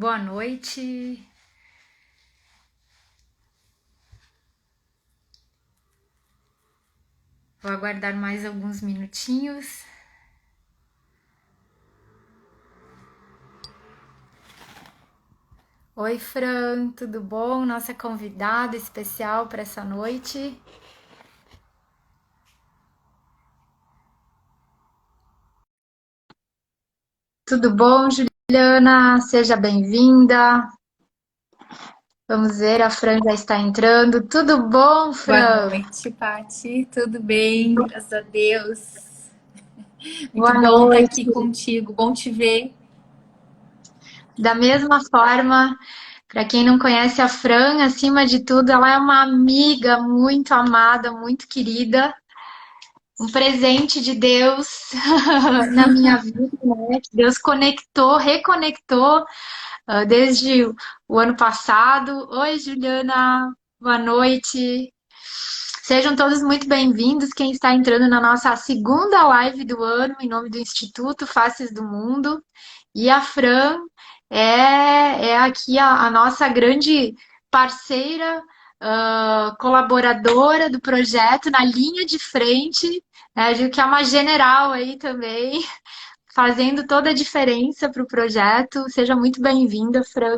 Boa noite. Vou aguardar mais alguns minutinhos. Oi, Fran, tudo bom? Nossa convidada especial para essa noite. Tudo bom, Juliana? Seja bem-vinda. Vamos ver, a Fran já está entrando. Tudo bom, Boa Fran? noite, Pati. Tudo bem? Graças a Deus. Muito Boa bom estar aqui noite. contigo. Bom te ver. Da mesma forma, para quem não conhece a Fran, acima de tudo, ela é uma amiga muito amada, muito querida. Um presente de Deus na minha vida, né? Que Deus conectou, reconectou desde o ano passado. Oi, Juliana, boa noite. Sejam todos muito bem-vindos. Quem está entrando na nossa segunda live do ano, em nome do Instituto Faces do Mundo. E a Fran é aqui a nossa grande parceira, colaboradora do projeto, na linha de frente, né? Digo que é uma general aí também, fazendo toda a diferença para o projeto. Seja muito bem-vinda, Fran.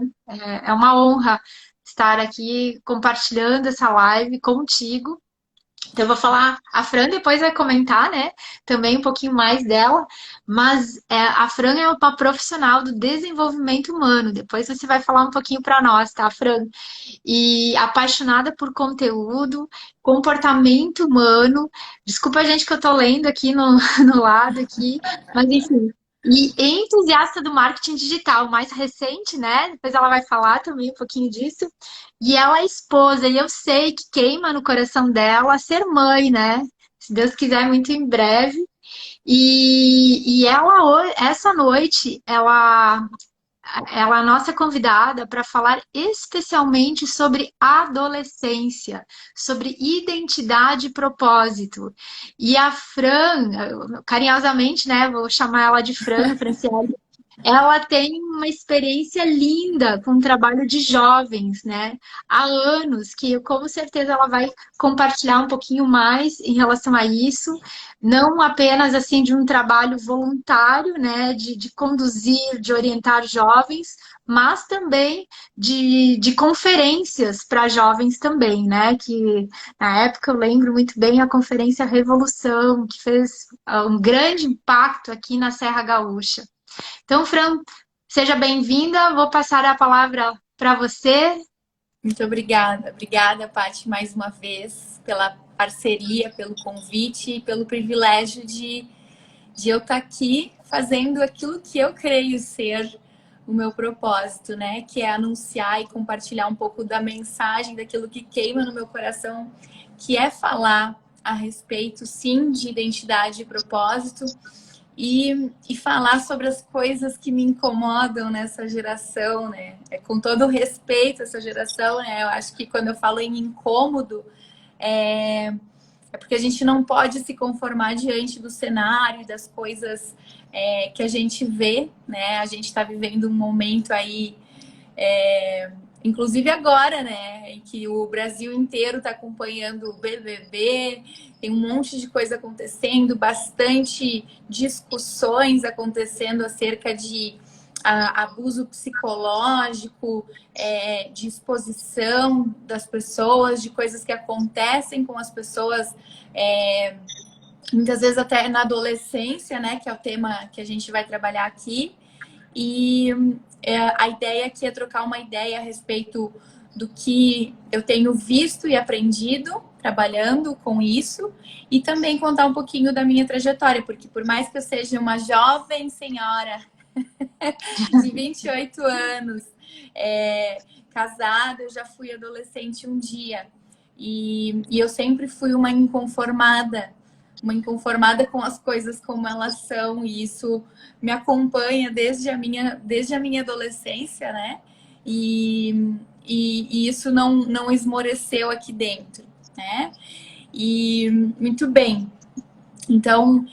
É uma honra estar aqui compartilhando essa live contigo. Então, eu vou falar, a Fran depois vai comentar, né? Também um pouquinho mais dela, mas a Fran é uma profissional do desenvolvimento humano. Depois você vai falar um pouquinho para nós, tá, Fran? E apaixonada por conteúdo, comportamento humano. Desculpa a gente que eu tô lendo aqui no, no lado aqui, mas enfim. E entusiasta do marketing digital, mais recente, né? Depois ela vai falar também um pouquinho disso. E ela é esposa, e eu sei que queima no coração dela ser mãe, né? Se Deus quiser, muito em breve. E ela, essa noite, ela é a nossa convidada para falar especialmente sobre adolescência, sobre identidade e propósito. E a Fran, carinhosamente, né, vou chamar ela de Fran, Franciele, ela tem uma experiência linda com o trabalho de jovens, né? Há anos que com certeza ela vai compartilhar um pouquinho mais em relação a isso, não apenas assim de um trabalho voluntário, né? De conduzir, de orientar jovens, mas também de conferências para jovens também, né? Que na época eu lembro muito bem a Conferência Revolução, que fez um grande impacto aqui na Serra Gaúcha. Então, Fran, seja bem-vinda. Vou passar a palavra para você. Muito obrigada. Obrigada, Pati, mais uma vez, pela parceria, pelo convite e pelo privilégio de eu estar aqui fazendo aquilo que eu creio ser o meu propósito, né? Que é anunciar e compartilhar um pouco da mensagem, daquilo que queima no meu coração, que é falar a respeito, sim, de identidade e propósito, e falar sobre as coisas que me incomodam nessa geração, né? É com todo respeito a essa geração, né? Eu acho que quando eu falo em incômodo, é, é porque a gente não pode se conformar diante do cenário, das coisas que a gente vê, né? A gente está vivendo um momento aí, inclusive agora, né? Em que o Brasil inteiro está acompanhando o BBB, tem um monte de coisa acontecendo, bastante discussões acontecendo acerca de abuso psicológico, de exposição das pessoas, de coisas que acontecem com as pessoas, muitas vezes até na adolescência, né, que é o tema que a gente vai trabalhar aqui. E a ideia aqui é trocar uma ideia a respeito do que eu tenho visto e aprendido trabalhando com isso, e também contar um pouquinho da minha trajetória, porque por mais que eu seja uma jovem senhora de 28 anos, casada, eu já fui adolescente um dia. E eu sempre fui uma inconformada com as coisas como elas são, e isso me acompanha desde a minha adolescência, né? E isso não esmoreceu aqui dentro, né? E muito bem. Então,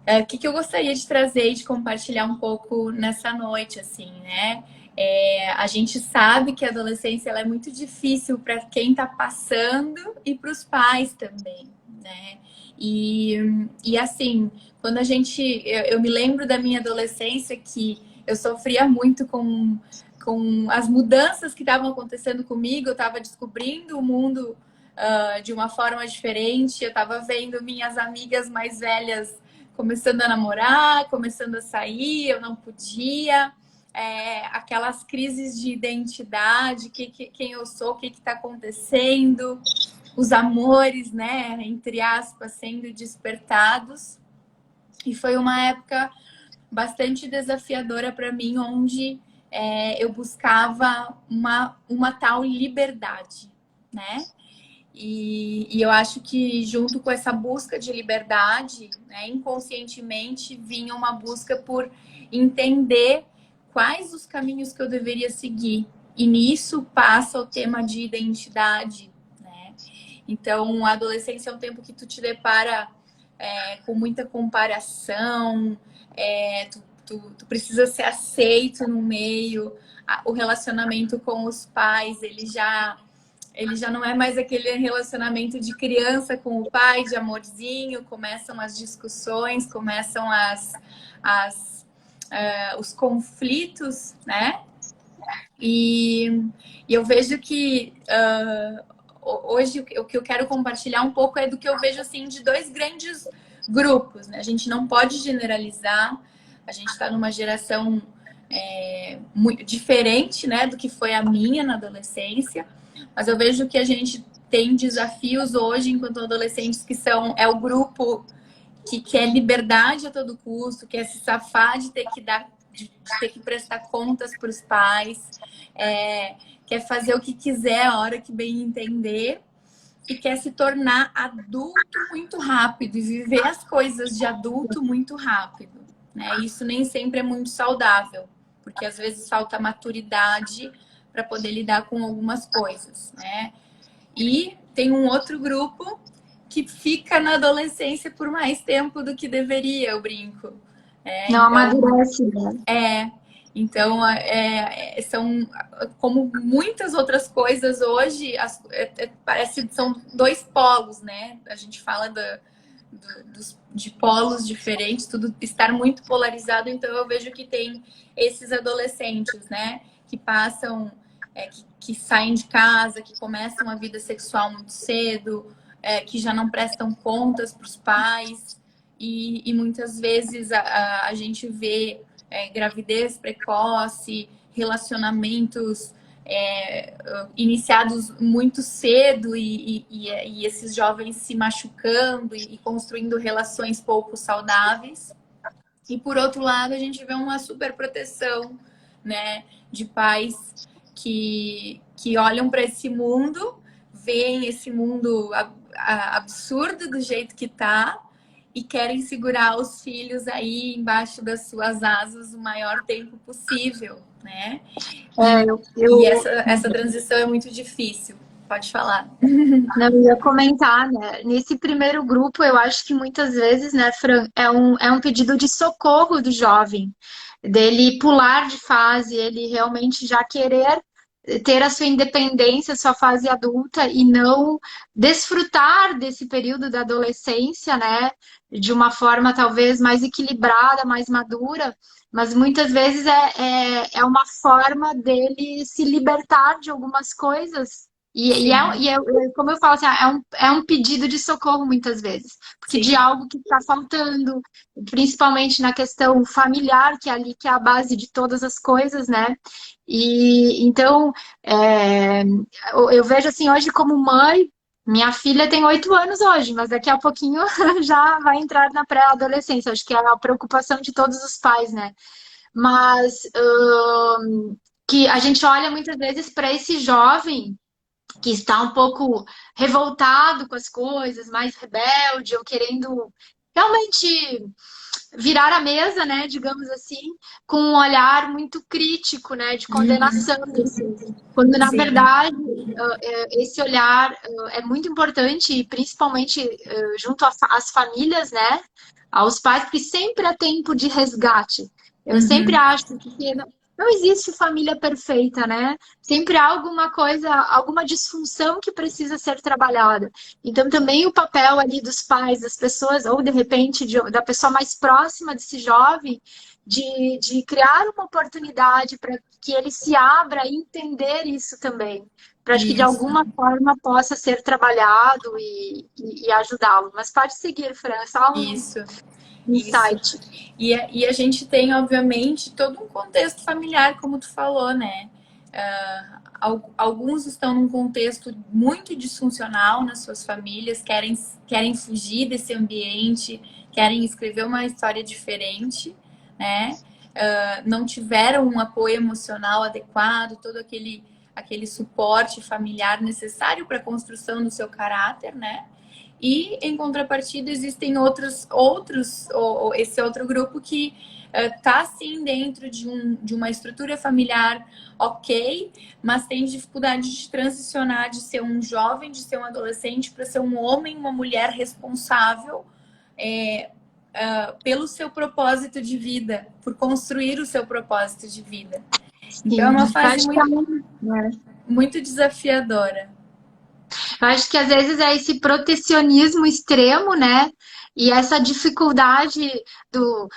o que eu gostaria de trazer e de compartilhar um pouco nessa noite, assim, né? A gente sabe que a adolescência ela é muito difícil para quem está passando e para os pais também, né? E assim, quando a gente... Eu me lembro da minha adolescência que eu sofria muito com as mudanças que estavam acontecendo comigo. Eu estava descobrindo o mundo de uma forma diferente. Eu estava vendo minhas amigas mais velhas começando a namorar, começando a sair, eu não podia. Aquelas crises de identidade, quem eu sou, o que está acontecendo, os amores, né, entre aspas, sendo despertados. E foi uma época bastante desafiadora para mim, onde eu buscava uma tal liberdade, né? E eu acho que junto com essa busca de liberdade, né, inconscientemente vinha uma busca por entender quais os caminhos que eu deveria seguir. E nisso passa o tema de identidade, né? Então, a adolescência é um tempo que tu te depara com muita comparação, tu precisa ser aceito no meio, o relacionamento com os pais, ele já não é mais aquele relacionamento de criança com o pai, de amorzinho, começam as discussões, começam os conflitos, né? E eu vejo que hoje o que eu quero compartilhar um pouco é do que eu vejo assim de dois grandes grupos, né? A gente não pode generalizar, a gente está numa geração muito diferente, né, do que foi a minha na adolescência, mas eu vejo que a gente tem desafios hoje enquanto adolescentes que é o grupo que quer liberdade a todo custo, quer se safar de ter que prestar contas para os pais, quer fazer o que quiser a hora que bem entender e quer se tornar adulto muito rápido e viver as coisas de adulto muito rápido, né? Isso nem sempre é muito saudável, porque às vezes falta maturidade para poder lidar com algumas coisas, né? E tem um outro grupo que fica na adolescência por mais tempo do que deveria, eu brinco. Não amadurece, né? Então, são como muitas outras coisas hoje, parece que são dois polos, né? A gente fala de polos diferentes, tudo estar muito polarizado. Então, eu vejo que tem esses adolescentes, né? Que passam, que saem de casa, que começam a vida sexual muito cedo, que já não prestam contas para os pais. E muitas vezes a gente vê gravidez precoce, relacionamentos iniciados muito cedo e esses jovens se machucando e construindo relações pouco saudáveis. E por outro lado, a gente vê uma super proteção, né, de pais que olham para esse mundo, veem esse mundo absurdo do jeito que tá, e querem segurar os filhos aí embaixo das suas asas o maior tempo possível, né? E essa transição é muito difícil. Pode falar. Não, eu ia comentar, né? Nesse primeiro grupo, eu acho que muitas vezes, né, Fran, é um pedido de socorro do jovem, dele pular de fase, ele realmente já querer ter a sua independência, sua fase adulta e não desfrutar desse período da adolescência, né, de uma forma talvez mais equilibrada, mais madura, mas muitas vezes é uma forma dele se libertar de algumas coisas. Como eu falo assim, é um pedido de socorro muitas vezes, porque Sim. de algo que está faltando, principalmente na questão familiar, que é ali que é a base de todas as coisas, né? E então eu vejo assim hoje como mãe, minha filha tem 8 anos hoje, mas daqui a pouquinho já vai entrar na pré-adolescência. Acho que é a preocupação de todos os pais, né? Mas que a gente olha muitas vezes para esse jovem que está um pouco revoltado com as coisas, mais rebelde, ou querendo realmente virar a mesa, né, digamos assim, com um olhar muito crítico, né, de condenação, assim. Quando na verdade esse olhar é muito importante, principalmente junto às famílias, né, aos pais, porque sempre há tempo de resgate. Eu sempre acho que não existe família perfeita, né? Sempre há alguma coisa, alguma disfunção que precisa ser trabalhada. Então, também o papel ali dos pais, das pessoas, ou de repente da pessoa mais próxima desse jovem, de criar uma oportunidade para que ele se abra e entender isso também. Para que de Isso, alguma forma possa ser trabalhado e ajudá-lo. Mas pode seguir, Fran, só um isso. Isso. insight. E a gente tem, obviamente, todo um contexto familiar, como tu falou, né? Alguns estão num contexto muito disfuncional nas suas famílias, querem fugir desse ambiente, querem escrever uma história diferente, né? Não tiveram um apoio emocional adequado, todo aquele suporte familiar necessário para a construção do seu caráter, né? E, em contrapartida, existem ou esse outro grupo que está, sim, dentro de uma estrutura familiar ok, mas tem dificuldade de transicionar de ser um jovem, de ser um adolescente, para ser um homem, uma mulher responsável pelo seu propósito de vida, por construir o seu propósito de vida. Então, é Sim, uma eu fase acho que muito desafiadora. eu acho que às vezes é esse protecionismo extremo, né? E essa dificuldade do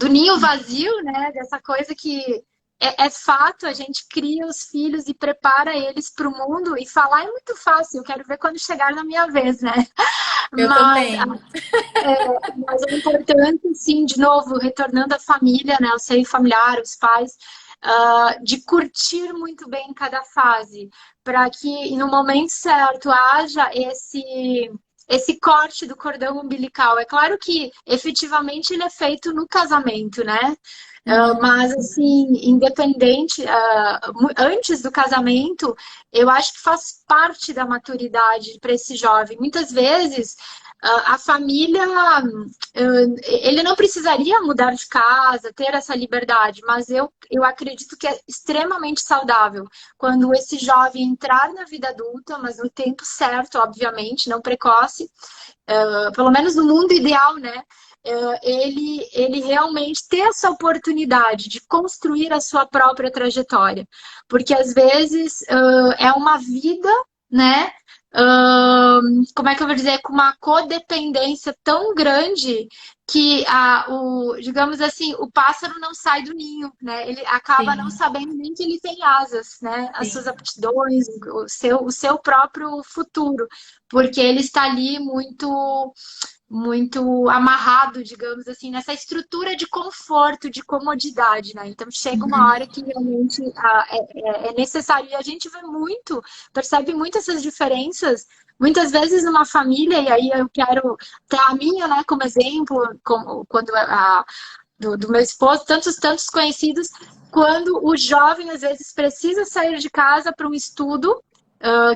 ninho vazio, né? Dessa coisa que é fato, a gente cria os filhos e prepara eles para o mundo, e falar é muito fácil, eu quero ver quando chegar na minha vez, né? Eu Mas, também. mas é importante, sim, de novo, retornando à família, né? O seio familiar, os pais, de curtir muito bem cada fase, para que no momento certo haja esse corte do cordão umbilical. É claro que efetivamente ele é feito no casamento, né? Mas assim, independente, antes do casamento, eu acho que faz parte da maturidade para esse jovem. Muitas vezes a família, ele não precisaria mudar de casa, ter essa liberdade, mas eu acredito que é extremamente saudável quando esse jovem entrar na vida adulta, mas no tempo certo, obviamente, não precoce, pelo menos no mundo ideal, né? Ele realmente ter essa oportunidade de construir a sua própria trajetória. Porque às vezes é uma vida, né? Como é que eu vou dizer? Com uma codependência tão grande que digamos assim, o pássaro não sai do ninho, né? Ele acaba não Sim, sabendo nem que ele tem asas, né? As suas sim. aptidões, o seu próprio futuro, porque ele está ali muito amarrado, digamos assim, nessa estrutura de conforto, de comodidade, né? Então chega uma hora que realmente é necessário. E a gente vê muito, percebe muito essas diferenças, muitas vezes numa família, e aí eu quero ter a minha, né, como exemplo, quando do meu esposo, tantos conhecidos, quando o jovem às vezes precisa sair de casa para um estudo,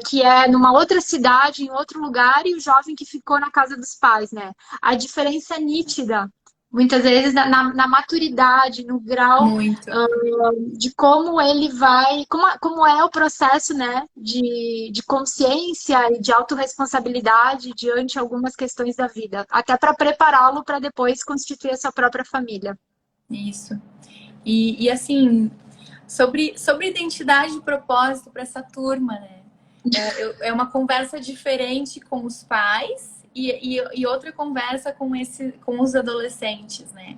que é numa outra cidade, em outro lugar, e o jovem que ficou na casa dos pais, né? A diferença é nítida, muitas vezes na maturidade, no grau Muito. de como ele vai, como é o processo, né, de consciência e de autorresponsabilidade diante de algumas questões da vida, até para prepará-lo para depois constituir a sua própria família. Isso. E assim, sobre identidade e propósito para essa turma, né? É uma conversa diferente com os pais e outra conversa com os adolescentes, né?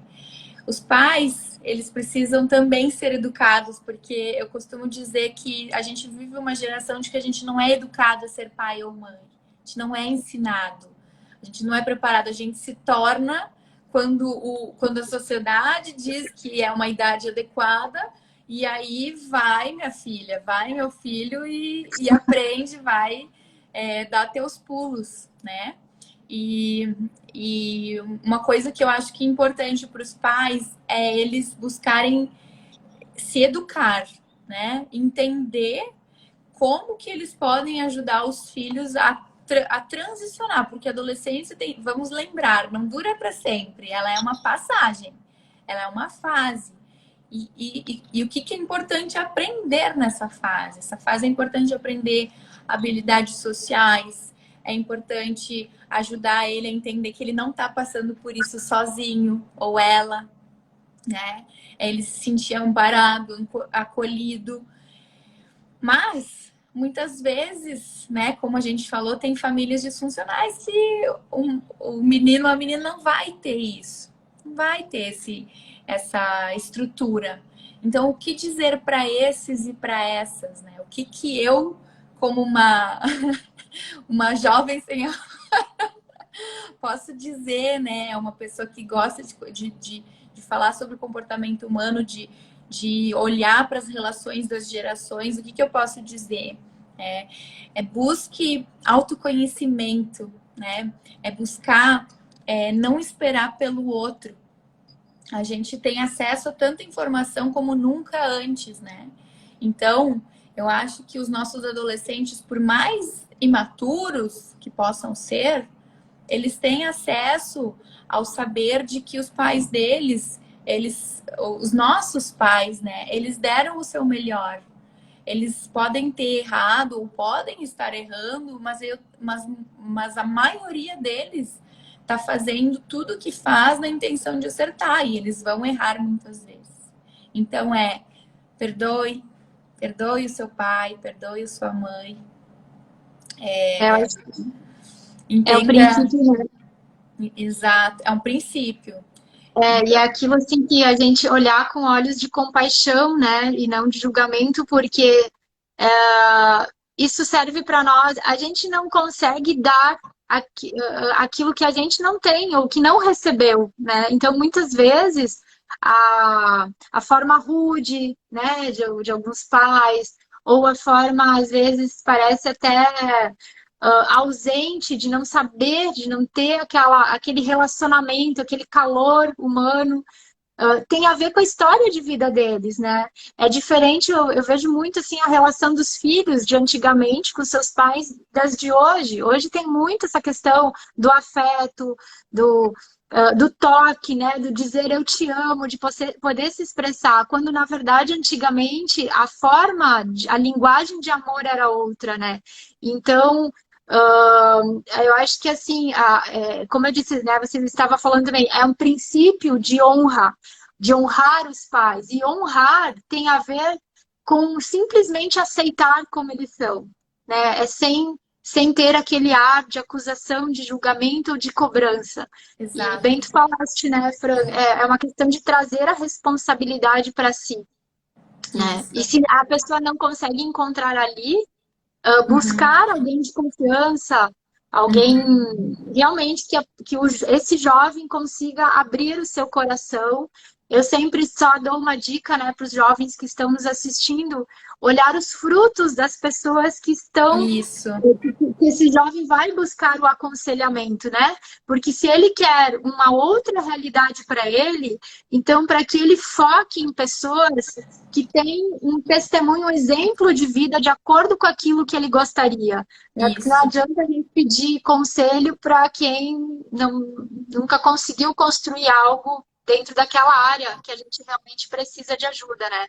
Os pais, eles precisam também ser educados, porque eu costumo dizer que a gente vive uma geração de que a gente não é educado a ser pai ou mãe. A gente não é ensinado. A gente não é preparado. A gente se torna quando a sociedade diz que é uma idade adequada, e aí vai, minha filha, vai, meu filho, e aprende, vai dar teus pulos, né? E, e uma coisa que eu acho que é importante para os pais é eles buscarem se educar, né? Entender como que eles podem ajudar os filhos a transicionar, porque a adolescência tem, vamos lembrar, não dura para sempre, ela é uma passagem, ela é uma fase. E o que é importante aprender nessa fase? Essa fase é importante aprender habilidades sociais, é importante ajudar ele a entender que ele não está passando por isso sozinho, ou ela, né? Ele se sentia amparado, acolhido. Mas, muitas vezes, né, como a gente falou, tem famílias disfuncionais que o menino ou a menina não vai ter isso. Não vai ter essa estrutura. Então, o que dizer para esses e para essas, né? O que eu, como uma jovem sem posso dizer, né? Uma pessoa que gosta de falar sobre o comportamento humano, de olhar para as relações das gerações, o que eu posso dizer? Busque autoconhecimento, né? É buscar não esperar pelo outro. A gente tem acesso a tanta informação como nunca antes, né? Então, eu acho que os nossos adolescentes, por mais imaturos que possam ser, eles têm acesso ao saber de que os pais deles, os nossos pais, né, eles deram o seu melhor. Eles podem ter errado ou podem estar errando, mas a maioria deles está fazendo tudo o que faz na intenção de acertar, e eles vão errar muitas vezes. Então perdoe o seu pai, perdoe a sua mãe. Eu acho que é o Entenda. princípio, né? Exato, é um princípio. E Então, é aquilo assim que a gente olhar com olhos de compaixão, né? E não de julgamento, porque é, isso serve para nós. A gente não consegue dar aquilo que a gente não tem ou que não recebeu, né? Então, muitas vezes, a forma rude, né, de alguns pais, ou a forma, às vezes, parece até ausente, de não saber, de não ter aquele relacionamento, aquele calor humano, tem a ver com a história de vida deles, né? É diferente, eu vejo muito assim a relação dos filhos de antigamente com seus pais das de hoje. Hoje tem muito essa questão do afeto, do toque, né? Do dizer eu te amo, de poder se expressar, quando na verdade antigamente a forma, a linguagem de amor era outra, né? Então eu acho que assim, como eu disse, né, você estava falando também, é um princípio de honrar os pais. E honrar tem a ver com simplesmente aceitar como eles são, né? É sem ter aquele ar de acusação, de julgamento ou de cobrança. E exato. bem tu falaste, né, Fran? É uma questão de trazer a responsabilidade para si, né? Isso. E se a pessoa não consegue encontrar ali, Uhum. buscar alguém de confiança, alguém Uhum. realmente esse jovem consiga abrir o seu coração. Eu sempre só dou uma dica, né, para os jovens que estão nos assistindo, olhar os frutos das pessoas que estão Isso. que esse jovem vai buscar o aconselhamento, né? Porque se ele quer uma outra realidade para ele, então para que ele foque em pessoas que têm um testemunho, um exemplo de vida de acordo com aquilo que ele gostaria, né? Porque não Isso. adianta a gente pedir conselho para quem nunca conseguiu construir algo dentro daquela área que a gente realmente precisa de ajuda, né?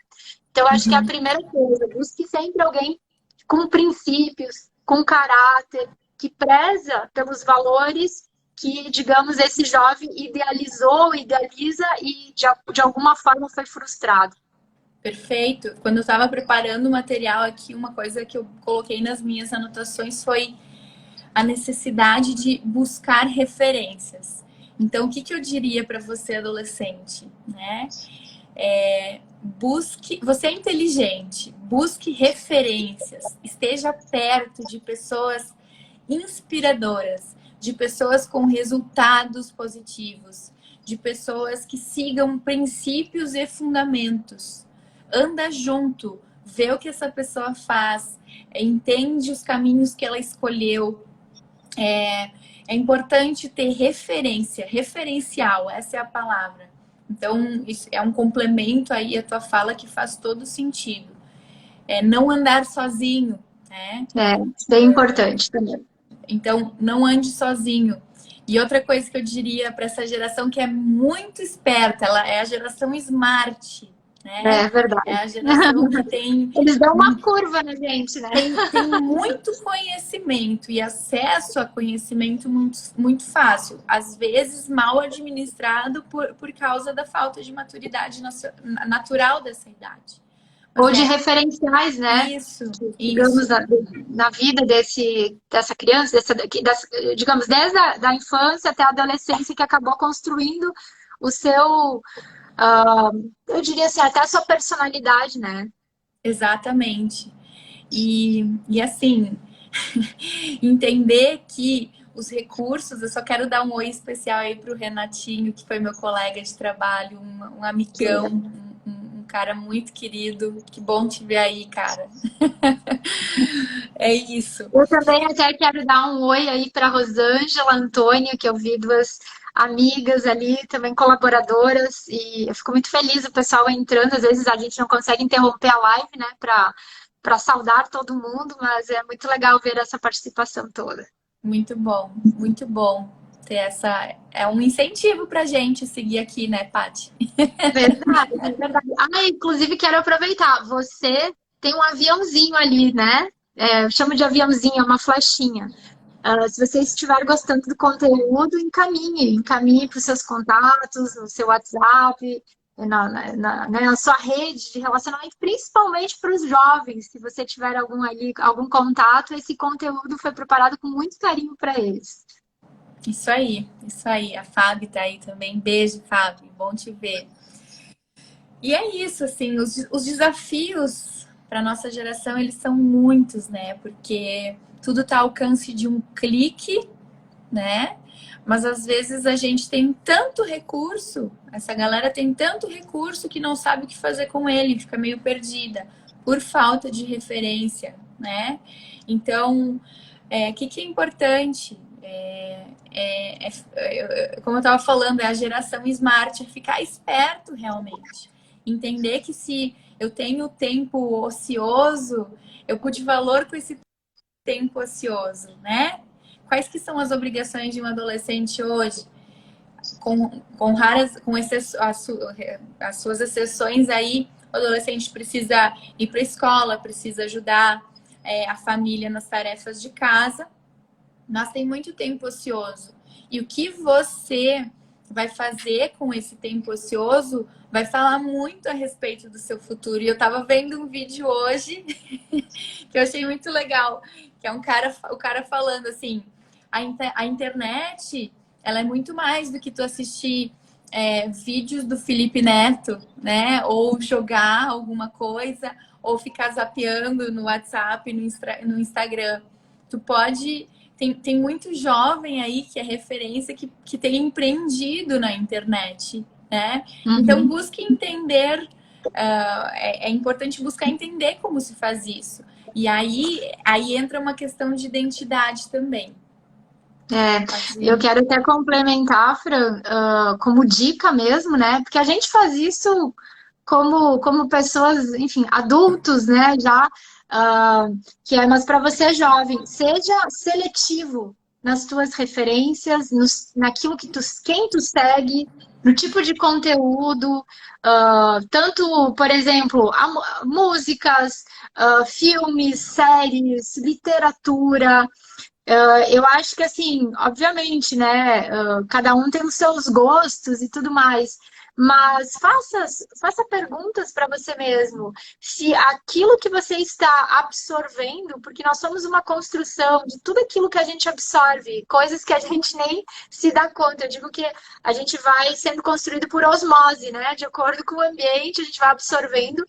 Então, acho que é a Uhum. primeira coisa, busque sempre alguém com princípios, com caráter, que preza pelos valores que, digamos, esse jovem idealizou, idealiza e de alguma forma foi frustrado. Perfeito. Quando eu estava preparando o material aqui, uma coisa que eu coloquei nas minhas anotações foi a necessidade de buscar referências. Então, o que eu diria para você, adolescente, né? Busque, você é inteligente, busque referências, esteja perto de pessoas inspiradoras, de pessoas com resultados positivos, de pessoas que sigam princípios e fundamentos. Anda junto, vê o que essa pessoa faz, entende os caminhos que ela escolheu. É importante ter referência, referencial, essa é a palavra. Então, isso é um complemento aí à tua fala que faz todo sentido. Não andar sozinho, né? É, bem importante também. Então, não ande sozinho. E outra coisa que eu diria para essa geração que é muito esperta, ela é a geração smart. né? É verdade. É a geração que tem Eles dão uma curva na gente, né? tem muito conhecimento e acesso a conhecimento muito fácil. Às vezes mal administrado por causa da falta de maturidade natural dessa idade. Mas Ou de referenciais, né? isso, Digamos, isso. na vida dessa criança, digamos, desde da infância até a adolescência, que acabou construindo o seu, eu diria assim, até a sua personalidade, né? Exatamente. E assim, entender que os recursos, eu só quero dar um oi especial aí para o Renatinho, que foi meu colega de trabalho, um amigão, um cara muito querido. Que bom te ver aí, cara. É isso. Eu também até quero dar um oi aí para Rosângela, Antônia, que eu vi duas amigas ali, também colaboradoras, e eu fico muito feliz o pessoal entrando. Às vezes a gente não consegue interromper a live, né, para saudar todo mundo, mas é muito legal ver essa participação toda. Muito bom, muito bom ter essa. É um incentivo pra gente seguir aqui, né, Paty? Verdade, é verdade. Ah, inclusive quero aproveitar. Você tem um aviãozinho ali, né? Eu chamo de aviãozinho, é uma flechinha. Se você estiver gostando do conteúdo, encaminhe para os seus contatos, no seu WhatsApp, na sua rede de relacionamento, principalmente para os jovens. Se você tiver algum contato, esse conteúdo foi preparado com muito carinho para eles. Isso aí, isso aí. A Fábio tá aí também. Beijo, Fábio. Bom te ver. E é isso, assim, os desafios para nossa geração, eles são muitos, né? Porque tudo está ao alcance de um clique, né? Mas às vezes a gente tem tanto recurso, essa galera tem tanto recurso que não sabe o que fazer com ele, fica meio perdida por falta de referência, né? Então, o que é importante? Como eu estava falando, é a geração smart, é ficar esperto realmente. Entender que se eu tenho tempo ocioso, eu pude valor com esse tempo ocioso, né? Quais que são as obrigações de um adolescente hoje? Com raras, as suas exceções aí, o adolescente precisa ir para a escola, precisa ajudar a família nas tarefas de casa, mas tem muito tempo ocioso. E o que você vai fazer com esse tempo ocioso vai falar muito a respeito do seu futuro. E eu estava vendo um vídeo hoje que eu achei muito legal, que é o cara falando assim, a internet, ela é muito mais do que tu assistir vídeos do Felipe Neto, né? Ou jogar alguma coisa, ou ficar zapeando no WhatsApp, no Instagram. Tu pode... Tem muito jovem aí que é referência, que tem empreendido na internet, né? Uhum. Então, busque entender, é importante buscar entender como se faz isso. E aí entra uma questão de identidade também. Eu quero até complementar, Fran, como dica mesmo, né? Porque a gente faz isso como pessoas, enfim, adultos, né? Já, mas para você jovem, seja seletivo nas tuas referências, naquilo quem tu segue, no tipo de conteúdo, tanto, por exemplo, músicas, filmes, séries, literatura. Eu acho que, assim, obviamente, né, cada um tem os seus gostos e tudo mais, mas faça perguntas para você mesmo, se aquilo que você está absorvendo, porque nós somos uma construção de tudo aquilo que a gente absorve, coisas que a gente nem se dá conta. Eu digo que a gente vai sendo construído por osmose, né, de acordo com o ambiente, a gente vai absorvendo.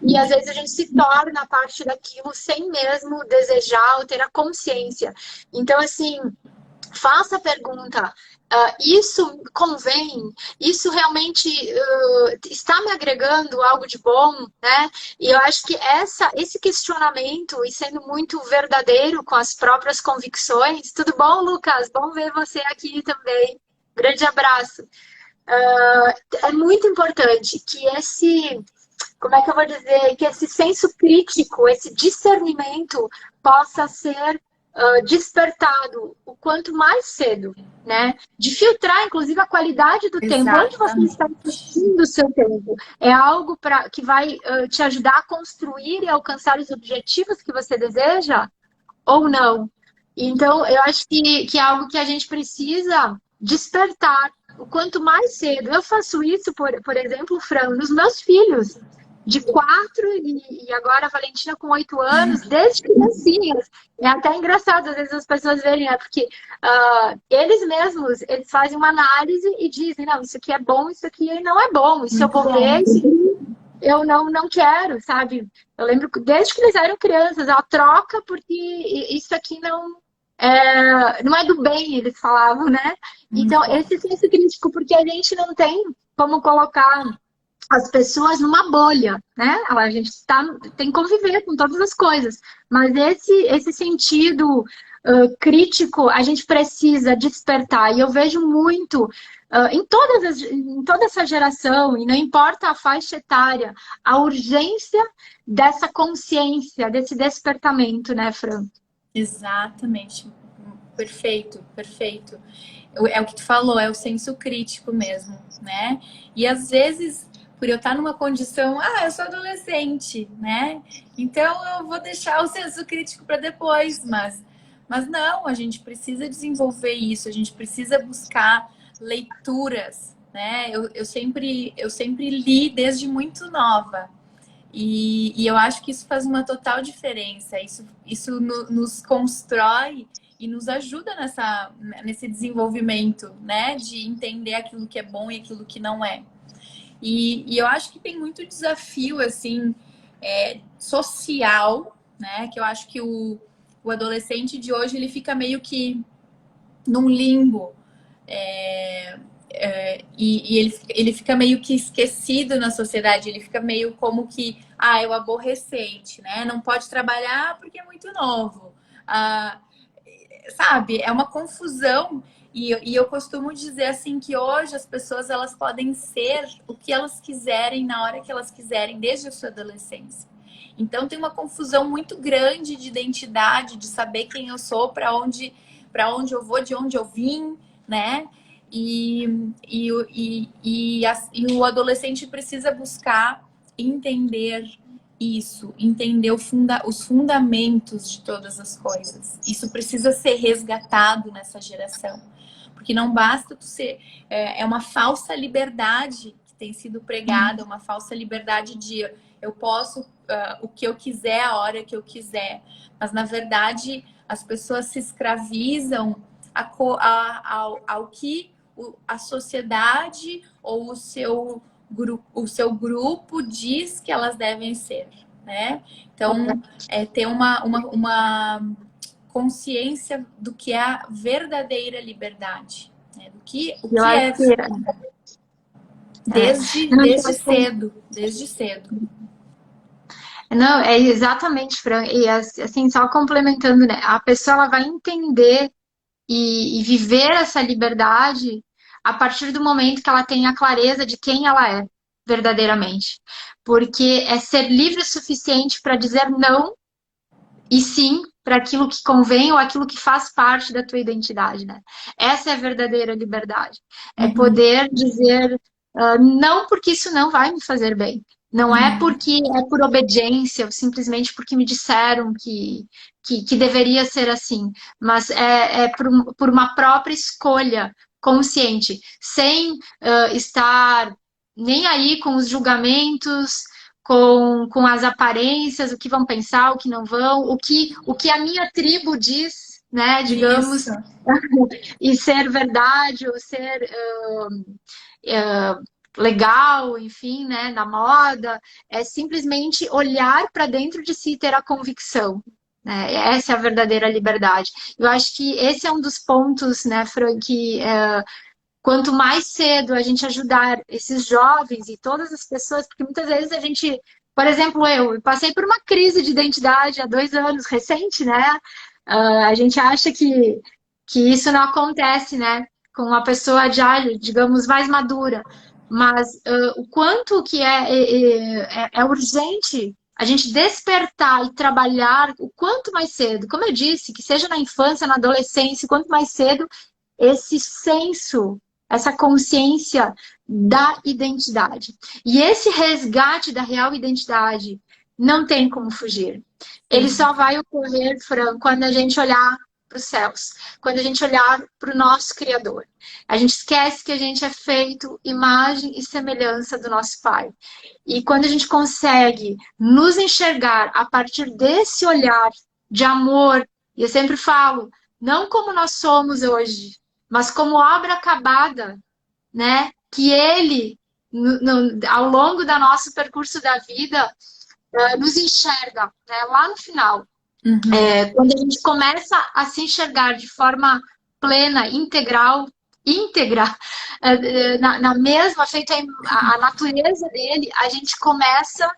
E às vezes a gente se torna parte daquilo sem mesmo desejar ou ter a consciência. Então, assim, faça a pergunta. Isso convém? Isso realmente está me agregando algo de bom, né? E eu acho que esse questionamento, e sendo muito verdadeiro com as próprias convicções. Tudo bom, Lucas? Bom ver você aqui também. Grande abraço. É muito importante que como é que eu vou dizer, que esse senso crítico, esse discernimento possa ser despertado o quanto mais cedo, né? De filtrar, inclusive, a qualidade do tempo. Onde você está Exatamente. investindo o seu tempo? É algo que vai te ajudar a construir e alcançar os objetivos que você deseja ou não? Então, eu acho que é algo que a gente precisa despertar o quanto mais cedo. Eu faço isso, por exemplo, Fran, nos meus filhos de 4 e agora a Valentina com 8 anos, desde criancinhas. É até engraçado, às vezes as pessoas verem, porque eles mesmos, eles fazem uma análise e dizem, não, isso aqui é bom, isso aqui não é bom, e se eu Muito vou ver, bom. eu não quero, sabe? Eu lembro que desde que eles eram crianças, ela troca porque isso aqui não é do bem, eles falavam, né? Muito Então, bom. esse senso crítico, porque a gente não tem como colocar as pessoas numa bolha, né? A gente tem que conviver com todas as coisas, mas esse sentido crítico a gente precisa despertar. E eu vejo muito em toda essa geração, e não importa a faixa etária, a urgência dessa consciência, desse despertamento, né, Fran? Exatamente. Perfeito, perfeito. É o que tu falou, é o senso crítico mesmo, né? E às vezes, por eu estar numa condição, eu sou adolescente, né? Então eu vou deixar o senso crítico para depois, mas não, a gente precisa desenvolver isso, a gente precisa buscar leituras, né? Eu sempre li desde muito nova. E eu acho que isso faz uma total diferença. Isso nos constrói e nos ajuda nesse desenvolvimento, né? De entender aquilo que é bom e aquilo que não é. E eu acho que tem muito desafio, assim, social, né? Que eu acho que o adolescente de hoje, ele fica meio que num limbo. E ele fica meio que esquecido na sociedade, ele fica meio como que, é o aborrecente, né? Não pode trabalhar porque é muito novo. Ah, sabe? É uma confusão. E eu costumo dizer assim que hoje as pessoas elas podem ser o que elas quiserem na hora que elas quiserem, desde a sua adolescência. Então tem uma confusão muito grande de identidade, de saber quem eu sou, para onde eu vou, de onde eu vim, né? E o adolescente precisa buscar entender isso, entender os fundamentos de todas as coisas. Isso precisa ser resgatado nessa geração. Porque não basta tu ser... É uma falsa liberdade que tem sido pregada, uma falsa liberdade de eu posso o que eu quiser, a hora que eu quiser. Mas, na verdade, as pessoas se escravizam ao que a sociedade ou o seu grupo diz que elas devem ser, né? Então, ter uma consciência do que é a verdadeira liberdade, né? O Eu que acho é que desde cedo, desde cedo. não, é exatamente, Fran. E assim, só complementando, né? A pessoa ela vai entender e viver essa liberdade a partir do momento que ela tem a clareza de quem ela é verdadeiramente. Porque é ser livre o suficiente para dizer não e sim para aquilo que convém ou aquilo que faz parte da tua identidade, né? Essa é a verdadeira liberdade. É Uhum, poder dizer não porque isso não vai me fazer bem. Não é uhum. porque é por obediência, ou simplesmente porque me disseram que deveria ser assim, mas é por uma própria escolha consciente, sem estar nem aí com os julgamentos, com as aparências, o que vão pensar, o que não vão, o que a minha tribo diz, né, Isso, digamos, e ser verdade ou ser legal, enfim, né, na moda, é simplesmente olhar para dentro de si e ter a convicção. Né? Essa é a verdadeira liberdade. Eu acho que esse é um dos pontos, né, Fran, que quanto mais cedo a gente ajudar esses jovens e todas as pessoas, porque muitas vezes a gente, por exemplo, eu passei por uma crise de identidade há 2 anos, recente, né? A gente acha que isso não acontece, né? Com uma pessoa já, digamos, mais madura. Mas o quanto que é urgente a gente despertar e trabalhar o quanto mais cedo, como eu disse, que seja na infância, na adolescência, quanto mais cedo, esse senso, essa consciência da identidade. E esse resgate da real identidade não tem como fugir. Ele Sim. só vai ocorrer, Fran, quando a gente olhar para os céus, quando a gente olhar para o nosso Criador. A gente esquece que a gente é feito imagem e semelhança do nosso Pai. E quando a gente consegue nos enxergar a partir desse olhar de amor, e eu sempre falo, não como nós somos hoje, mas como obra acabada, né? Que Ele, ao longo do nosso percurso da vida, nos enxerga, né? Lá no final. Uhum. Quando a gente começa a se enxergar de forma plena, integral, íntegra, na mesma, feita a natureza dele, a gente começa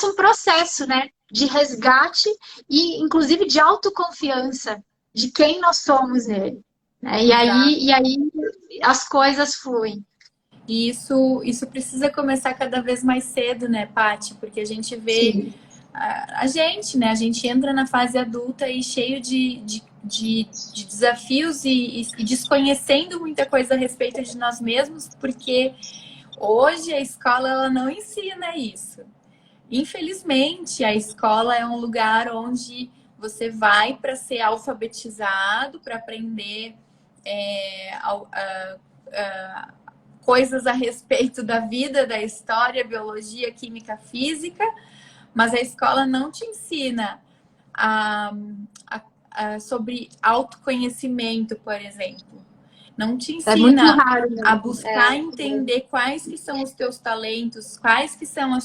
um processo, né, de resgate e, inclusive, de autoconfiança de quem nós somos nele. Né? Exato. E aí as coisas fluem. E isso precisa começar cada vez mais cedo, né, Paty? Porque a gente vê Sim. a gente, né? A gente entra na fase adulta e cheio de desafios e desconhecendo muita coisa a respeito de nós mesmos, porque hoje a escola ela não ensina isso. Infelizmente, a escola é um lugar onde você vai para ser alfabetizado, para aprender coisas a respeito da vida, da história, biologia, química, física, mas a escola não te ensina a, sobre autoconhecimento, por exemplo. Não te É muito ensina raro a mesmo. buscar entender quais que são os teus talentos, quais que são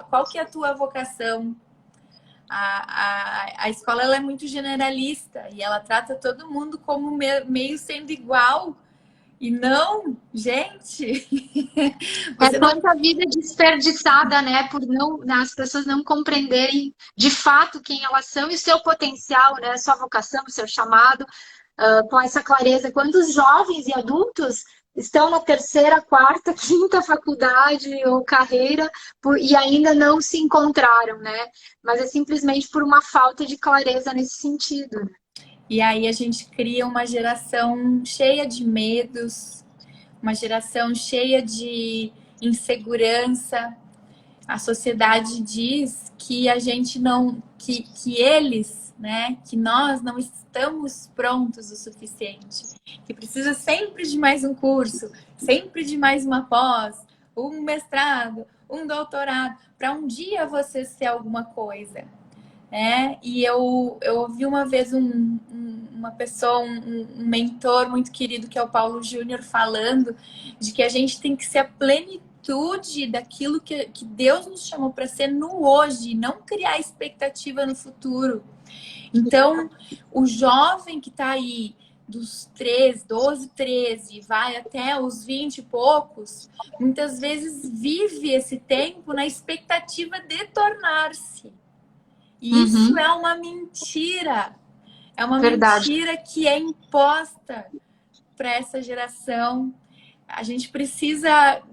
qual que é a tua vocação. A escola ela é muito generalista e ela trata todo mundo como meio sendo igual. E não, gente, É você não. tanta vida desperdiçada, né, por não, as pessoas não compreenderem de fato quem elas são e o seu potencial, né, sua vocação, o seu chamado, com essa clareza. Quantos jovens e adultos estão na terceira, quarta, quinta faculdade ou carreira e ainda não se encontraram, né? Mas é simplesmente por uma falta de clareza nesse sentido. E aí a gente cria uma geração cheia de medos, uma geração cheia de insegurança. A sociedade diz que a gente não, que eles, né, que nós não estamos prontos o suficiente, que precisa sempre de mais um curso, sempre de mais uma pós, um mestrado, um doutorado, para um dia você ser alguma coisa. Né? E eu ouvi uma vez uma pessoa, um mentor muito querido, que é o Paulo Júnior, falando de que a gente tem que ser a plenitude daquilo que Deus nos chamou para ser no hoje, não criar expectativa no futuro. Então, o jovem que está aí dos 13, 12, 13, vai até os 20 e poucos, muitas vezes vive esse tempo na expectativa de tornar-se. E isso Uhum, é uma mentira. É uma verdade. mentira que é imposta para essa geração. A gente precisa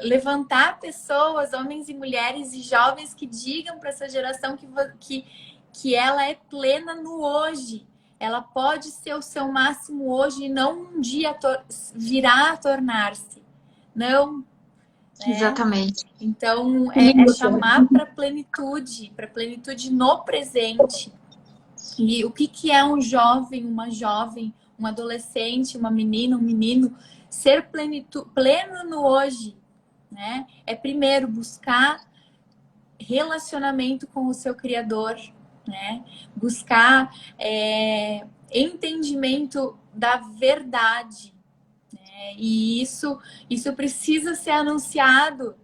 levantar pessoas, homens e mulheres e jovens, que digam para essa geração que ela é plena no hoje. Ela pode ser o seu máximo hoje e não um dia virá a tornar-se. Não, né? Exatamente. Então, Que é lindo, Fran. chamar para plenitude no presente. E o que é um jovem, uma jovem, um adolescente, uma menina, um menino? Ser pleno no hoje, né? É primeiro buscar relacionamento com o seu Criador, né? Buscar entendimento da verdade. E isso precisa ser anunciado,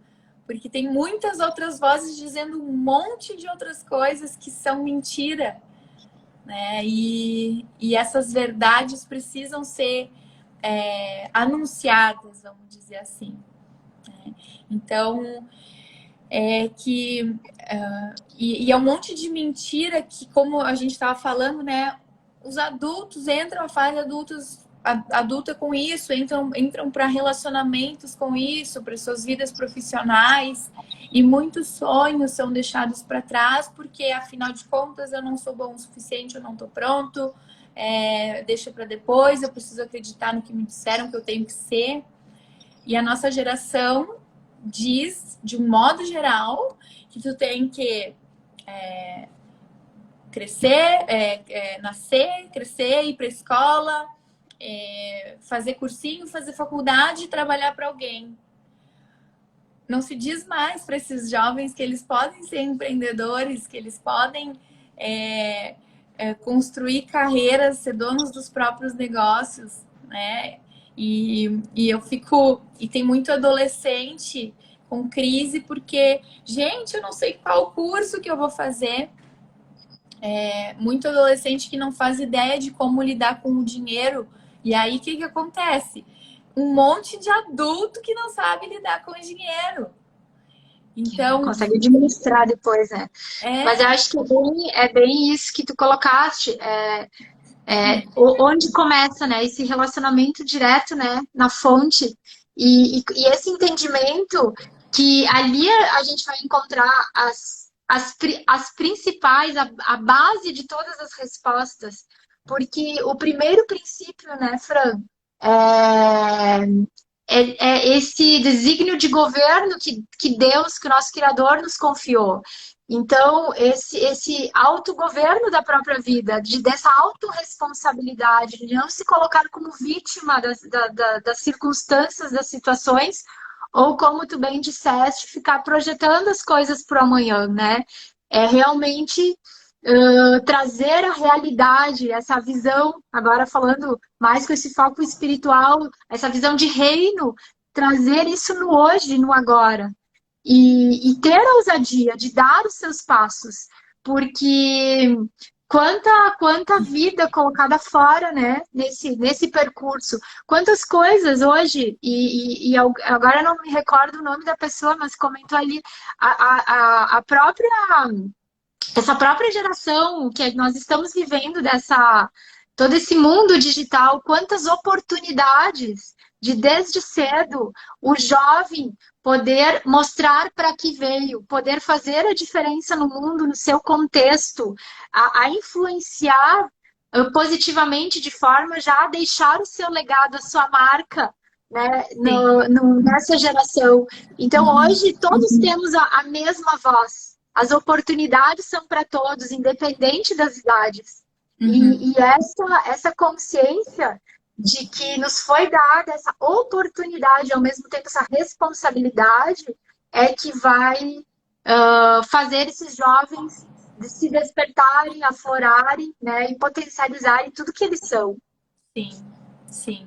porque tem muitas outras vozes dizendo um monte de outras coisas que são mentira, né? E essas verdades precisam ser anunciadas, vamos dizer assim. Né? Então, é um monte de mentira que, como a gente estava falando, né? Os adultos entram na fase adultos adulta com isso, entram para relacionamentos com isso, para suas vidas profissionais, e muitos sonhos são deixados para trás, porque afinal de contas eu não sou bom o suficiente, eu não estou pronto, deixa para depois, eu preciso acreditar no que me disseram que eu tenho que ser. E a nossa geração diz, de um modo geral, que tu tem que crescer, nascer, crescer, ir para a escola, fazer cursinho, fazer faculdade e trabalhar para alguém. Não se diz mais para esses jovens que eles podem ser empreendedores, que eles podem construir carreiras, ser donos dos próprios negócios, né? E eu fico... E tem muito adolescente com crise porque, gente, eu não sei qual curso que eu vou fazer. Muito adolescente que não faz ideia de como lidar com o dinheiro. E aí, o que acontece? Um monte de adulto que não sabe lidar com o dinheiro. Então... Não consegue administrar depois, né? Mas eu acho que é bem isso que tu colocaste. Onde começa, né? Esse relacionamento direto, né? Na fonte. E esse entendimento que ali a gente vai encontrar as principais, a base de todas as respostas. Porque o primeiro princípio, né, Fran, é esse desígnio de governo que Deus, que o nosso Criador nos confiou. Então, esse autogoverno da própria vida, dessa autorresponsabilidade, de não se colocar como vítima das circunstâncias, das situações, ou como tu bem disseste, ficar projetando as coisas para o amanhã, né? É realmente trazer a realidade, essa visão, agora falando mais com esse foco espiritual, essa visão de reino, trazer isso no hoje, no agora. E ter a ousadia de dar os seus passos, porque quanta vida colocada fora, né, nesse percurso, quantas coisas hoje, e agora eu não me recordo o nome da pessoa, mas comentou ali essa própria geração que nós estamos vivendo todo esse mundo digital, quantas oportunidades de desde cedo o jovem poder mostrar para que veio, poder fazer a diferença no mundo, no seu contexto, a influenciar positivamente de forma já a deixar o seu legado, a sua marca, né, nessa geração. Então, hoje, todos temos a mesma voz. As oportunidades são para todos, independente das idades. E essa consciência de que nos foi dada essa oportunidade, ao mesmo tempo essa responsabilidade, é que vai fazer esses jovens se despertarem, aflorarem, né, e potencializarem tudo que eles são. Sim, sim.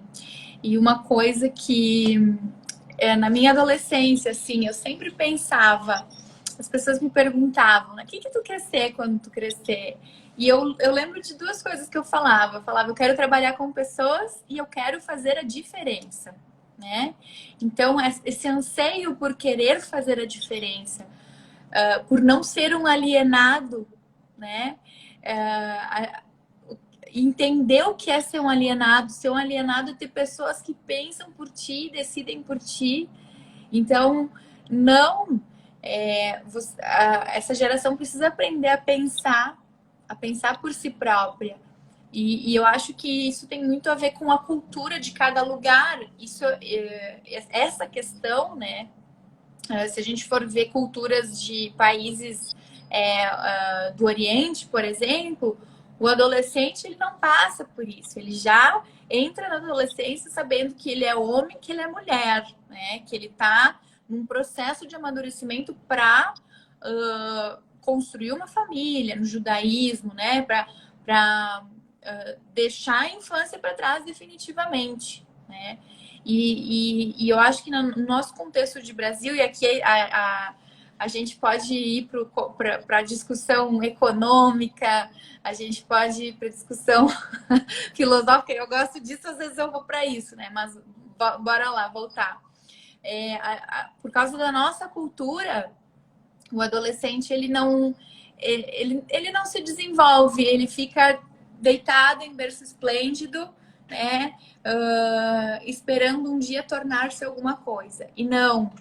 E uma coisa que na minha adolescência, assim, eu sempre pensava, as pessoas me perguntavam, o que tu quer ser quando tu crescer? E eu lembro de duas coisas que eu falava. Eu falava, eu quero trabalhar com pessoas e eu quero fazer a diferença, né? Então, esse anseio por querer fazer a diferença, por não ser um alienado, né? Entender o que é ser um alienado. Ser um alienado é ter pessoas que pensam por ti, decidem por ti. Então, não... essa geração precisa aprender a pensar por si própria. E eu acho que isso tem muito a ver com a cultura de cada lugar. Essa questão, né? Se a gente for ver culturas de países do Oriente, por exemplo, o adolescente ele não passa por isso. Ele já entra na adolescência sabendo que ele é homem, que ele é mulher, né? Que ele está num processo de amadurecimento para construir uma família, no judaísmo, né? Para deixar a infância para trás definitivamente, né? E eu acho que no nosso contexto de Brasil, e aqui a gente pode ir para a discussão econômica, a gente pode ir para a discussão filosófica, eu gosto disso, às vezes eu vou para isso, né? Mas bora lá, voltar. Por causa da nossa cultura, o adolescente ele não se desenvolve, ele fica deitado em berço esplêndido, né, esperando um dia tornar-se alguma coisa. E não,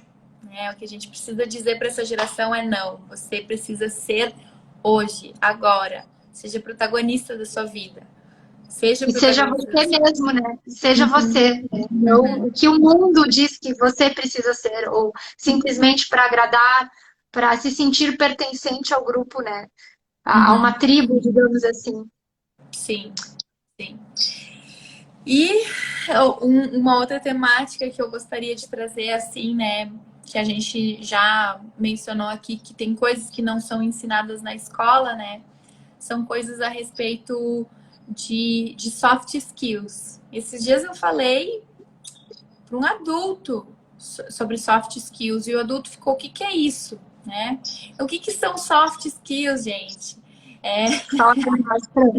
né? O que a gente precisa dizer para essa geração é não. Você precisa ser hoje, agora. Seja protagonista da sua vida. Seja E seja protagonista da você sua mesmo, né? Seja Uhum, você. Né? Não uhum. o que o mundo diz que você precisa ser, ou simplesmente para agradar, para se sentir pertencente ao grupo, né? A uma Uhum. tribo, digamos assim. Sim, sim. E uma outra temática que eu gostaria de trazer, assim, né? Que a gente já mencionou aqui, que tem coisas que não são ensinadas na escola, né? São coisas a respeito de soft skills. Esses dias eu falei para um adulto sobre soft skills e o adulto ficou: o que, que é isso? Né? O que, que são soft skills, gente? É, Fala para nós, Fran.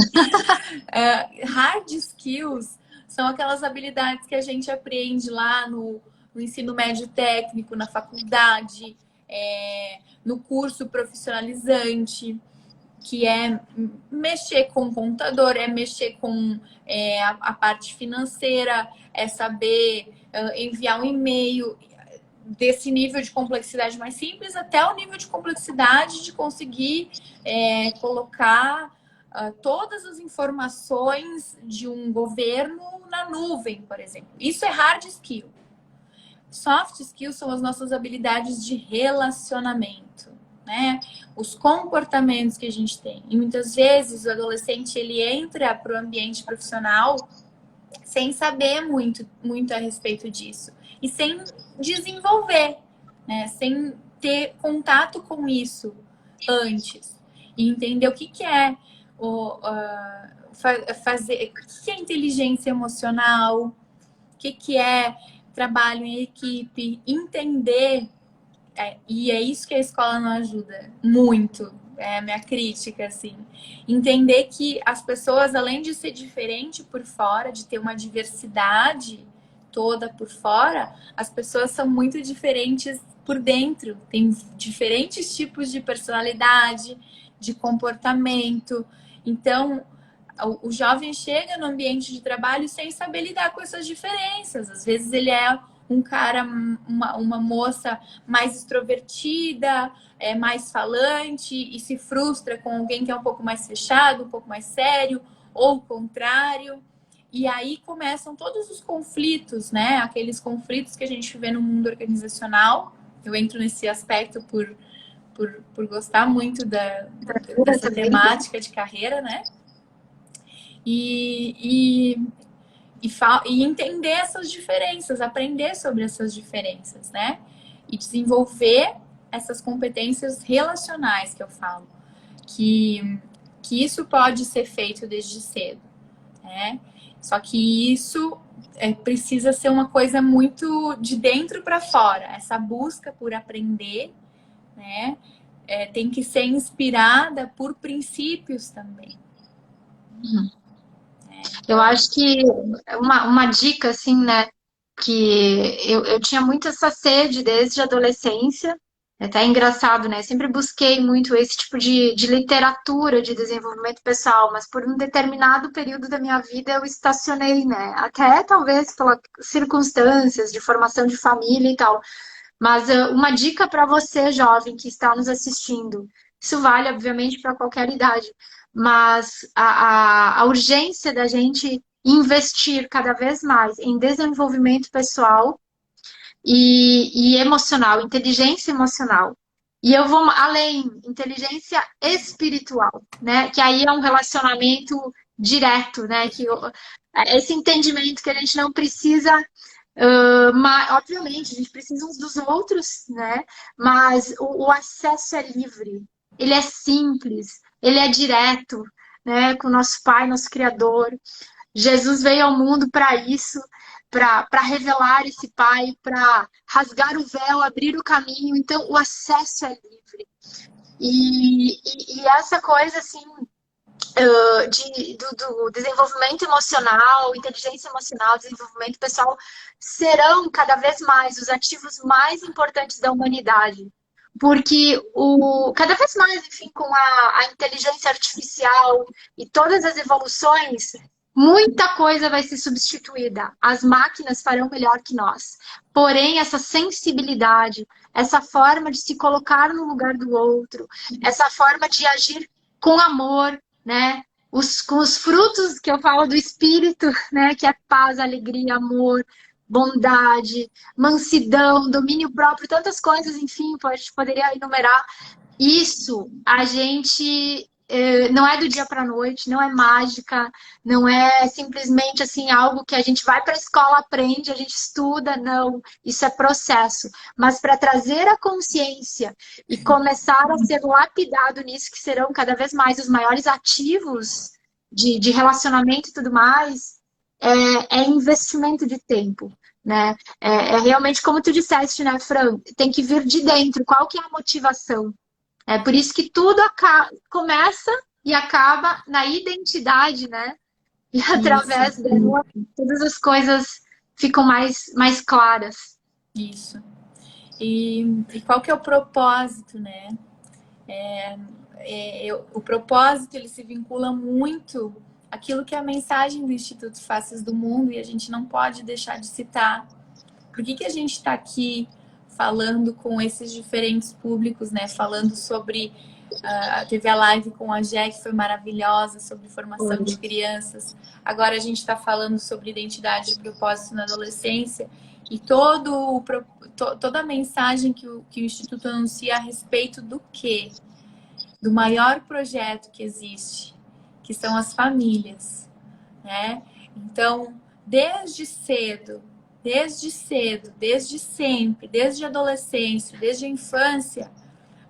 hard skills são aquelas habilidades que a gente aprende lá no ensino médio técnico, na faculdade, no curso profissionalizante, que é mexer com o computador, é mexer com a parte financeira, é saber enviar um e-mail desse nível de complexidade mais simples até o nível de complexidade de conseguir colocar todas as informações de um governo na nuvem, por exemplo. Isso é hard skill. Soft skills são as nossas habilidades de relacionamento, né? Os comportamentos que a gente tem. E muitas vezes o adolescente ele entra para o ambiente profissional sem saber muito a respeito disso e sem desenvolver, né? Sem ter contato com isso antes e entender o que, que é fazer, o que é inteligência emocional, o que é trabalho em equipe, entender, e é isso que a escola não ajuda muito, é a minha crítica, assim. Entender que as pessoas, além de ser diferente por fora, de ter uma diversidade toda por fora, as pessoas são muito diferentes por dentro. Tem diferentes tipos de personalidade, de comportamento. Então, o jovem chega no ambiente de trabalho sem saber lidar com essas diferenças. Às vezes ele é um cara, uma moça mais extrovertida, mais falante e se frustra com alguém que é um pouco mais fechado, um pouco mais sério, ou o contrário. E aí começam todos os conflitos, né? Aqueles conflitos que a gente vê no mundo organizacional. Eu entro nesse aspecto por gostar muito dessa Também. temática de carreira, né? E, e entender essas diferenças, aprender sobre essas diferenças, né? E desenvolver essas competências relacionais que eu falo, que isso pode ser feito desde cedo, né? Só que isso precisa ser uma coisa muito de dentro para fora, essa busca por aprender, né? Tem que ser inspirada por princípios também. Eu Então, acho que uma dica, assim, né? Que eu tinha muito essa sede desde a adolescência. É até engraçado, né? Sempre busquei muito esse tipo de literatura de desenvolvimento pessoal, mas por um determinado período da minha vida eu estacionei, né? Até talvez pelas circunstâncias de formação de família e tal. Mas uma dica para você, jovem, que está nos assistindo, isso vale, obviamente, para qualquer idade, mas a urgência da gente investir cada vez mais em desenvolvimento pessoal e emocional, inteligência emocional. E eu vou além, inteligência espiritual, né? Que aí é um relacionamento direto, né? Esse entendimento que a gente não precisa mas, obviamente, a gente precisa uns dos outros, né? Mas o acesso é livre, ele é simples, ele é direto, né? Com o nosso Pai, nosso Criador. Jesus veio ao mundo para isso, para revelar esse Pai, para rasgar o véu, abrir o caminho. Então, o acesso é livre. E essa coisa, assim, do desenvolvimento emocional, inteligência emocional, desenvolvimento pessoal, serão cada vez mais os ativos mais importantes da humanidade. Porque cada vez mais, enfim, com a inteligência artificial e todas as evoluções, Muita coisa vai ser substituída. As máquinas farão melhor que nós. Porém, essa sensibilidade, essa forma de se colocar no lugar do outro, essa forma de agir com amor, né? Com os frutos que eu falo do espírito, né? Que é paz, alegria, amor, bondade, mansidão, domínio próprio, tantas coisas, enfim, poderia enumerar. Isso a gente não é do dia para a noite, não é mágica, não é simplesmente assim algo que a gente vai para a escola, aprende, a gente estuda, não. Isso é processo. Mas para trazer a consciência e começar a ser lapidado nisso, que serão cada vez mais os maiores ativos de relacionamento e tudo mais, é investimento de tempo. Né? É realmente como tu disseste, né, Fran? Tem que vir de dentro. Qual que é a motivação? É por isso que tudo começa e acaba na identidade, né? E Isso, através dela, todas as coisas ficam mais claras. isso. E qual que é o propósito, né? O propósito, ele se vincula muito àquilo que é a mensagem do Instituto Faces do Mundo, e a gente não pode deixar de citar. Por que a gente está aqui falando com esses diferentes públicos, né? Falando sobre... teve a live com a Jé, que foi maravilhosa, sobre formação de crianças. Agora a gente está falando sobre identidade e propósito na adolescência. E toda a mensagem que o Instituto anuncia a respeito do quê? Do maior projeto que existe, que são as famílias, né? Então, desde cedo, desde sempre, desde a adolescência, desde a infância,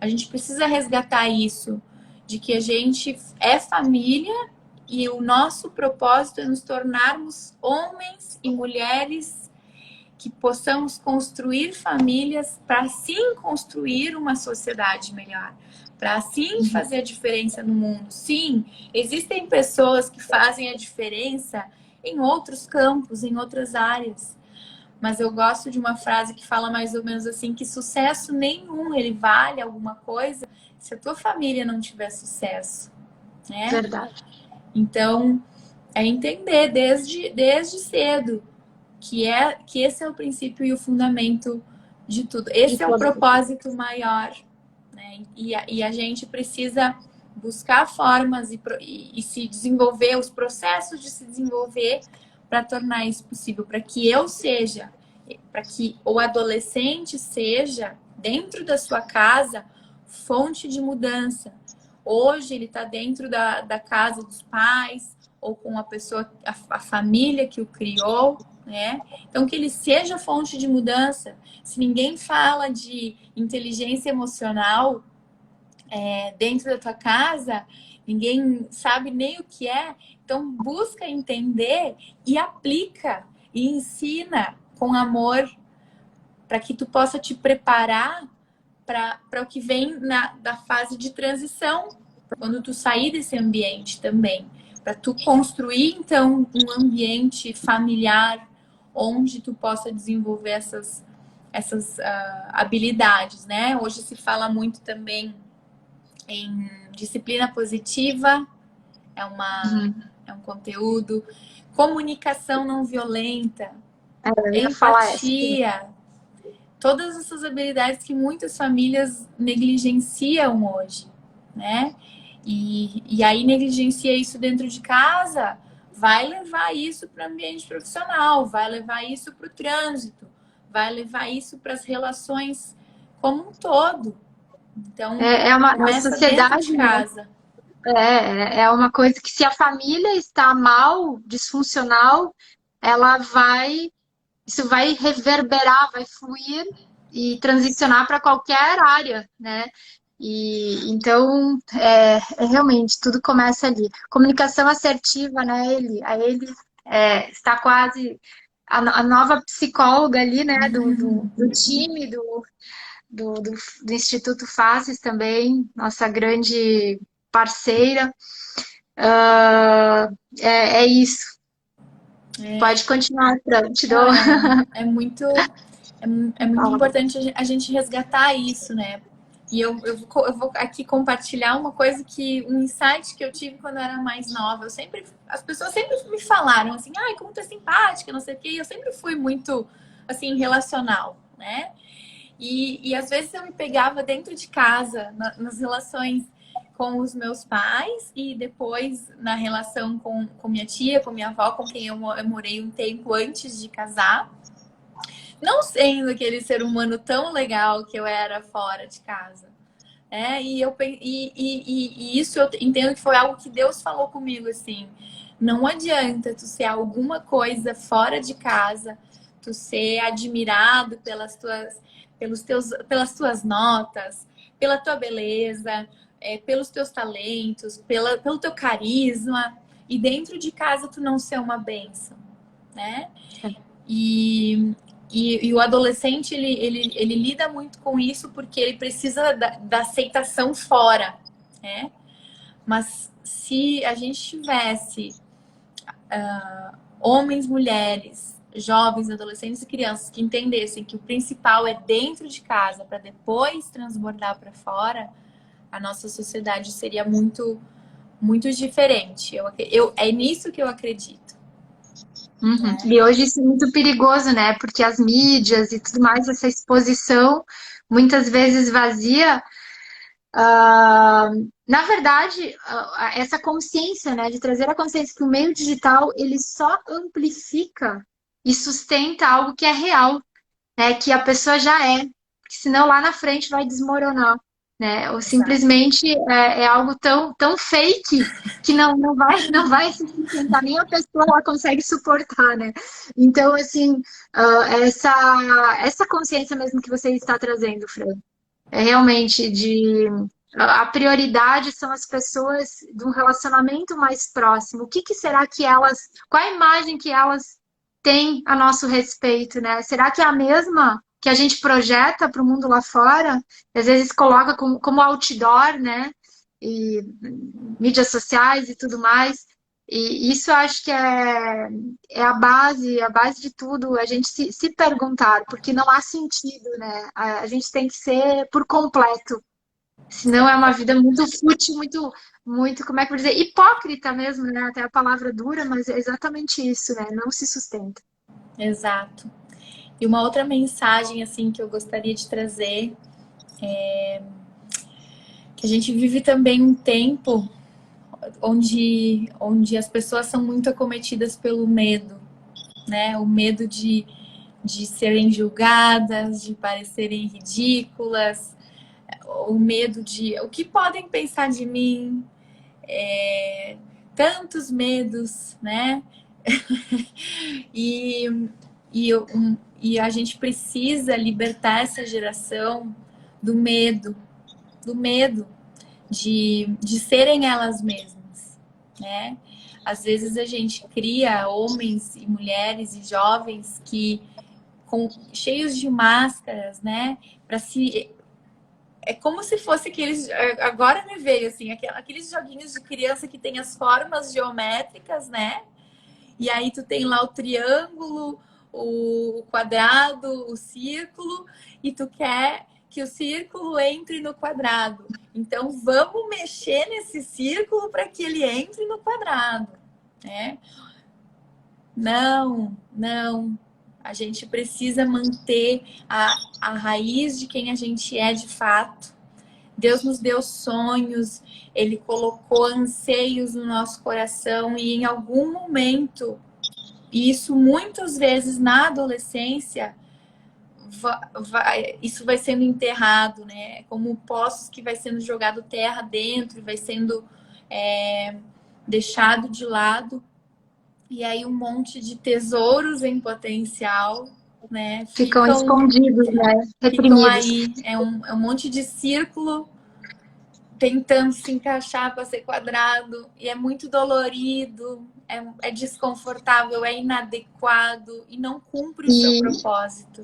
a gente precisa resgatar isso, de que a gente é família e o nosso propósito é nos tornarmos homens e mulheres que possamos construir famílias para assim construir uma sociedade melhor, para assim fazer a diferença no mundo. Sim, existem pessoas que fazem a diferença em outros campos, em outras áreas. Mas eu gosto de uma frase que fala mais ou menos assim, que sucesso nenhum, ele vale alguma coisa se a tua família não tiver sucesso, né? Verdade. Então, é entender desde cedo que esse é o princípio e o fundamento de tudo. Esse é o propósito maior, né? E a gente precisa buscar formas e se desenvolver, os processos de se desenvolver para tornar isso possível, para que para que o adolescente seja, dentro da sua casa, fonte de mudança. Hoje ele está dentro da casa dos pais, ou com a família que o criou, né? Então, que ele seja fonte de mudança. Se ninguém fala de inteligência emocional dentro da tua casa, ninguém sabe nem o que é, então busca entender e aplica e ensina com amor para que tu possa te preparar para o que vem da fase de transição, quando tu sair desse ambiente também, para tu construir então um ambiente familiar onde tu possa desenvolver essas habilidades, né? Hoje se fala muito também em disciplina positiva, é um conteúdo, comunicação não violenta, Eu ia falar essa. empatia, todas essas habilidades que muitas famílias negligenciam hoje, né? E aí negligencia isso dentro de casa, vai levar isso para o ambiente profissional, vai levar isso para o trânsito, vai levar isso para as relações como um todo. Então, A começa dentro sociedade, de casa. é uma coisa que se a família está mal, disfuncional, ela vai, isso vai reverberar, vai fluir e transicionar para qualquer área, né? E então, realmente tudo começa ali. Comunicação assertiva, né? Ele está quase a nova psicóloga ali, né? Do time, do Instituto Faces também, nossa grande parceira. É isso. Pode continuar, Fran, te dou. É muito importante a gente resgatar isso, né? E eu vou aqui compartilhar uma coisa um insight que eu tive quando eu era mais nova. As pessoas sempre me falaram assim, ai, como tu é simpática, não sei o quê. E eu sempre fui muito, assim, relacional, né? E às vezes eu me pegava dentro de casa, nas relações com os meus pais e depois na relação com minha tia, com minha avó, com quem eu morei um tempo antes de casar. Não sendo aquele ser humano tão legal que eu era fora de casa. E isso eu entendo que foi algo que Deus falou comigo, assim. Não adianta tu ser alguma coisa fora de casa, tu ser admirado pelas tuas notas, pela tua beleza, pelos teus talentos, pelo teu carisma, e dentro de casa tu não ser uma bênção, né? E o adolescente, ele lida muito com isso porque ele precisa da aceitação fora, né? Mas se a gente tivesse homens, mulheres, jovens, adolescentes e crianças que entendessem que o principal é dentro de casa para depois transbordar para fora, a nossa sociedade seria muito, muito diferente. É nisso que eu acredito. Uhum. E hoje isso é muito perigoso, né? Porque as mídias e tudo mais, essa exposição, muitas vezes vazia, na verdade, essa consciência, né, de trazer a consciência que o meio digital, ele só amplifica e sustenta algo que é real, né? Que a pessoa já é, porque senão lá na frente vai desmoronar, né? Ou Exato. simplesmente é algo tão fake que não vai se sustentar, nem a pessoa ela consegue suportar, né? Então, assim, essa consciência mesmo que você está trazendo, Fran, é realmente de a prioridade são as pessoas de um relacionamento mais próximo. O que, que será que elas, qual a imagem que elas têm a nosso respeito, né? Será que é a mesma que a gente projeta para o mundo lá fora? Às vezes coloca como outdoor, né? E mídias sociais e tudo mais. E isso eu acho que é a base de tudo, a gente se perguntar, porque não há sentido, né? A gente tem que ser por completo, senão é uma vida muito fútil, muito, como é que eu vou dizer, hipócrita mesmo, né? Até a palavra dura, mas é exatamente isso, né? Não se sustenta. Exato. E uma outra mensagem assim que eu gostaria de trazer é que a gente vive também um tempo onde as pessoas são muito acometidas pelo medo, né? O medo de serem julgadas, de parecerem ridículas, o medo de o que podem pensar de mim, tantos medos, né? e, e a gente precisa libertar essa geração do medo de serem elas mesmas, né? Às vezes a gente cria homens e mulheres e jovens cheios de máscaras, né? Para se É como se fosse aqueles. Agora me veio assim, aqueles joguinhos de criança que tem as formas geométricas, né? E aí tu tem lá o triângulo, o quadrado, o círculo, e tu quer que o círculo entre no quadrado. Então vamos mexer nesse círculo para que ele entre no quadrado, né? Não, não. A gente precisa manter a raiz de quem a gente é de fato. Deus nos deu sonhos, Ele colocou anseios no nosso coração e em algum momento, e isso muitas vezes na adolescência, isso vai sendo enterrado, né? Como poços que vai sendo jogado terra dentro, vai sendo deixado de lado. E aí um monte de tesouros em potencial, né? Ficam escondidos, né? Ficam Reprimidos. aí. É um monte de círculo tentando se encaixar para ser quadrado. E é muito dolorido, é desconfortável, é inadequado e não cumpre o seu E, propósito.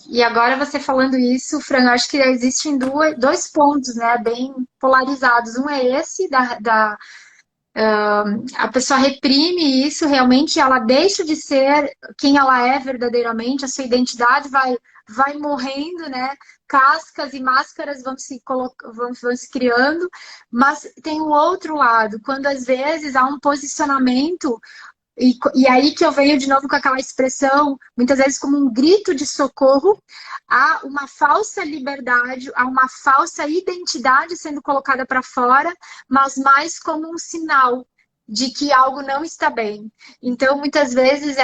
e agora você falando isso, Fran, acho que existem dois pontos, né? Bem polarizados. Um é esse a pessoa reprime isso, realmente ela deixa de ser quem ela é verdadeiramente, a sua identidade vai morrendo, né? Cascas e máscaras vão se criando, mas tem o outro lado, quando às vezes há um posicionamento e aí que eu venho de novo com aquela expressão, muitas vezes como um grito de socorro, há uma falsa liberdade, há uma falsa identidade sendo colocada para fora, mas mais como um sinal de que algo não está bem. Então, muitas vezes,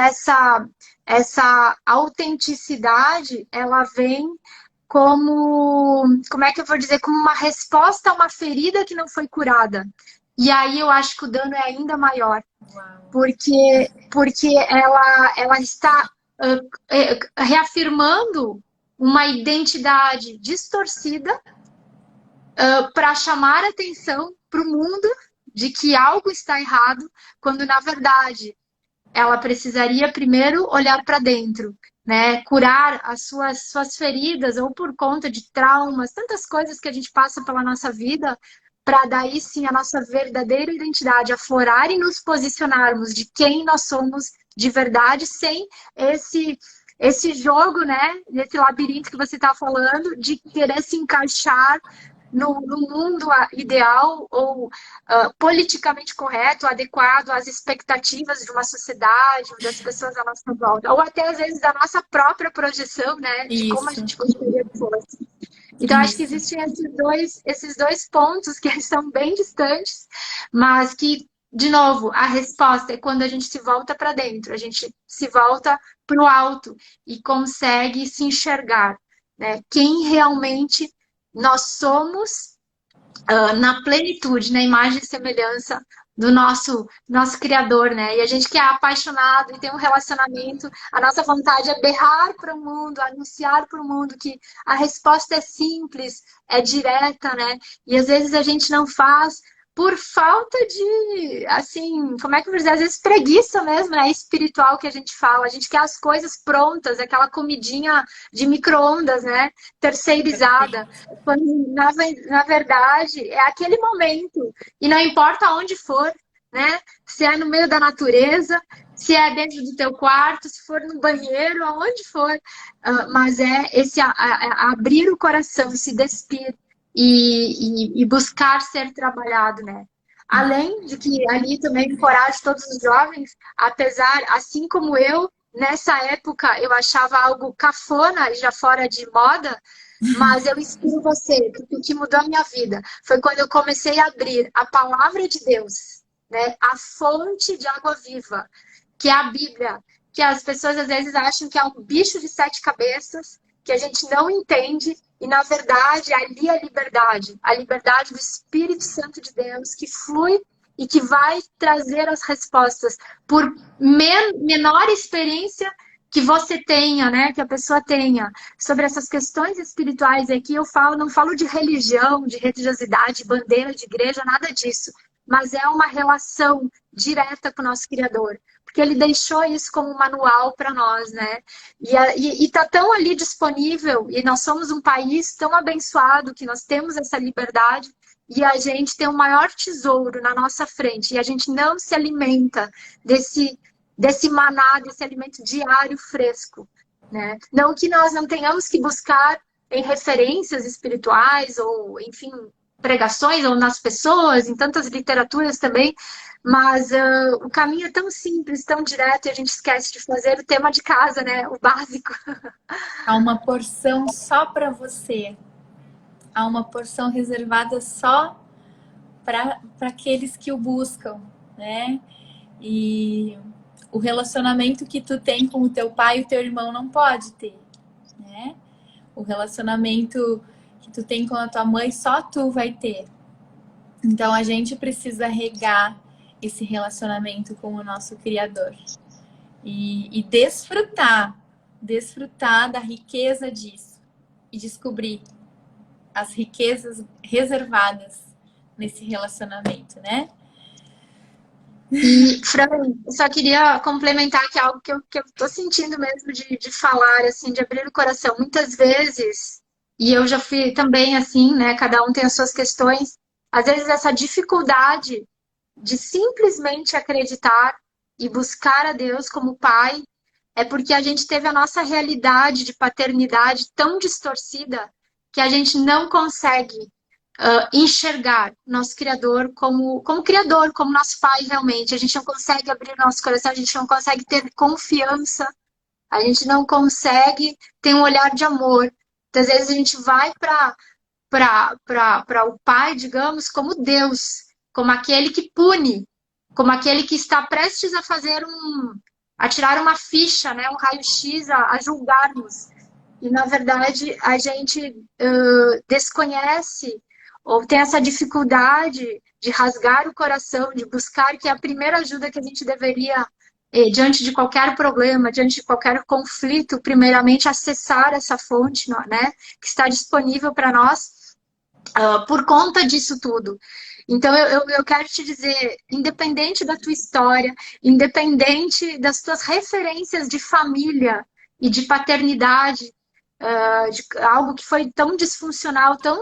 essa autenticidade, ela vem como é que eu vou dizer, como uma resposta a uma ferida que não foi curada. E aí eu acho que o dano é ainda maior porque ela está reafirmando uma identidade distorcida para chamar atenção para o mundo de que algo está errado, quando na verdade ela precisaria primeiro olhar para dentro, né? Curar as suas feridas ou por conta de traumas, tantas coisas que a gente passa pela nossa vida, para daí sim a nossa verdadeira identidade aflorar e nos posicionarmos de quem nós somos de verdade, sem esse jogo, né? Esse labirinto que você está falando, de querer se encaixar no mundo ideal ou politicamente correto, adequado às expectativas de uma sociedade, das pessoas à nossa volta, ou até às vezes da nossa própria projeção, né, de como a Isso, gente gostaria que fosse. Então, acho que isso. existem esses dois pontos que eles são bem distantes, mas que, de novo, a resposta é quando a gente se volta para dentro, a gente se volta para o alto e consegue se enxergar, né, quem realmente nós somos na plenitude, na imagem e semelhança do nosso Criador, né? E a gente que é apaixonado e tem um relacionamento, a nossa vontade é berrar para o mundo, anunciar para o mundo que a resposta é simples, é direta, né? E às vezes a gente não faz por falta de, assim, como é que eu vou dizer? Às vezes preguiça mesmo, né? Espiritual que a gente fala. A gente quer as coisas prontas, aquela comidinha de micro-ondas, né? Terceirizada. Quando, na verdade, é aquele momento. E não importa onde for, né? Se é no meio da natureza, se é dentro do teu quarto, se for no banheiro, aonde for. Mas é esse abrir o coração, se despir e buscar ser trabalhado, né? Além de que ali também encorajo todos os jovens, apesar, assim como eu, nessa época eu achava algo cafona e já fora de moda, mas eu inspiro você, porque o que mudou a minha vida foi quando eu comecei a abrir a palavra de Deus, né? A fonte de água viva, que é a Bíblia, que as pessoas às vezes acham que é um bicho de sete cabeças, que a gente não entende, e na verdade ali é a liberdade do Espírito Santo de Deus, que flui e que vai trazer as respostas por menor experiência que você tenha, né, que a pessoa tenha sobre essas questões espirituais aqui. Eu falo, não falo de religião, de religiosidade, bandeira de igreja, nada disso, mas é uma relação direta com o nosso Criador, porque ele deixou isso como um manual para nós, né? E está tão ali disponível, e nós somos um país tão abençoado que nós temos essa liberdade, e a gente tem o maior tesouro na nossa frente, e a gente não se alimenta desse maná, desse alimento diário fresco, né? Não que nós não tenhamos que buscar em referências espirituais, ou, enfim, pregações, ou nas pessoas, em tantas literaturas também, mas o caminho é tão simples, tão direto, e a gente esquece de fazer o tema de casa, né? O básico. Há uma porção só para você. Há uma porção reservada só para aqueles que o buscam, né? E o relacionamento que tu tem com o teu pai e o teu irmão não pode ter, né? O relacionamento que tu tem com a tua mãe só tu vai ter. Então a gente precisa regar esse relacionamento com o nosso Criador e desfrutar da riqueza disso e descobrir as riquezas reservadas nesse relacionamento, né? E, Fran, eu só queria complementar que é algo que eu tô sentindo mesmo de falar, assim, de abrir o coração. Muitas vezes, e eu já fui também assim, né? Cada um tem as suas questões. Às vezes essa dificuldade de simplesmente acreditar e buscar a Deus como Pai é porque a gente teve a nossa realidade de paternidade tão distorcida que a gente não consegue enxergar nosso Criador como Criador, como nosso Pai realmente. A gente não consegue abrir nosso coração, a gente não consegue ter confiança, a gente não consegue ter um olhar de amor. Muitas vezes a gente vai para o Pai, digamos, como Deus, como aquele que pune, como aquele que está prestes a fazer a tirar uma ficha, né, um raio-x, a julgar-nos. E, na verdade, a gente desconhece ou tem essa dificuldade de rasgar o coração, de buscar que a primeira ajuda que a gente deveria, diante de qualquer problema, diante de qualquer conflito, primeiramente acessar essa fonte, né, que está disponível para nós por conta disso tudo. Então, eu quero te dizer, independente da tua história, independente das tuas referências de família e de paternidade, de algo que foi tão disfuncional, tão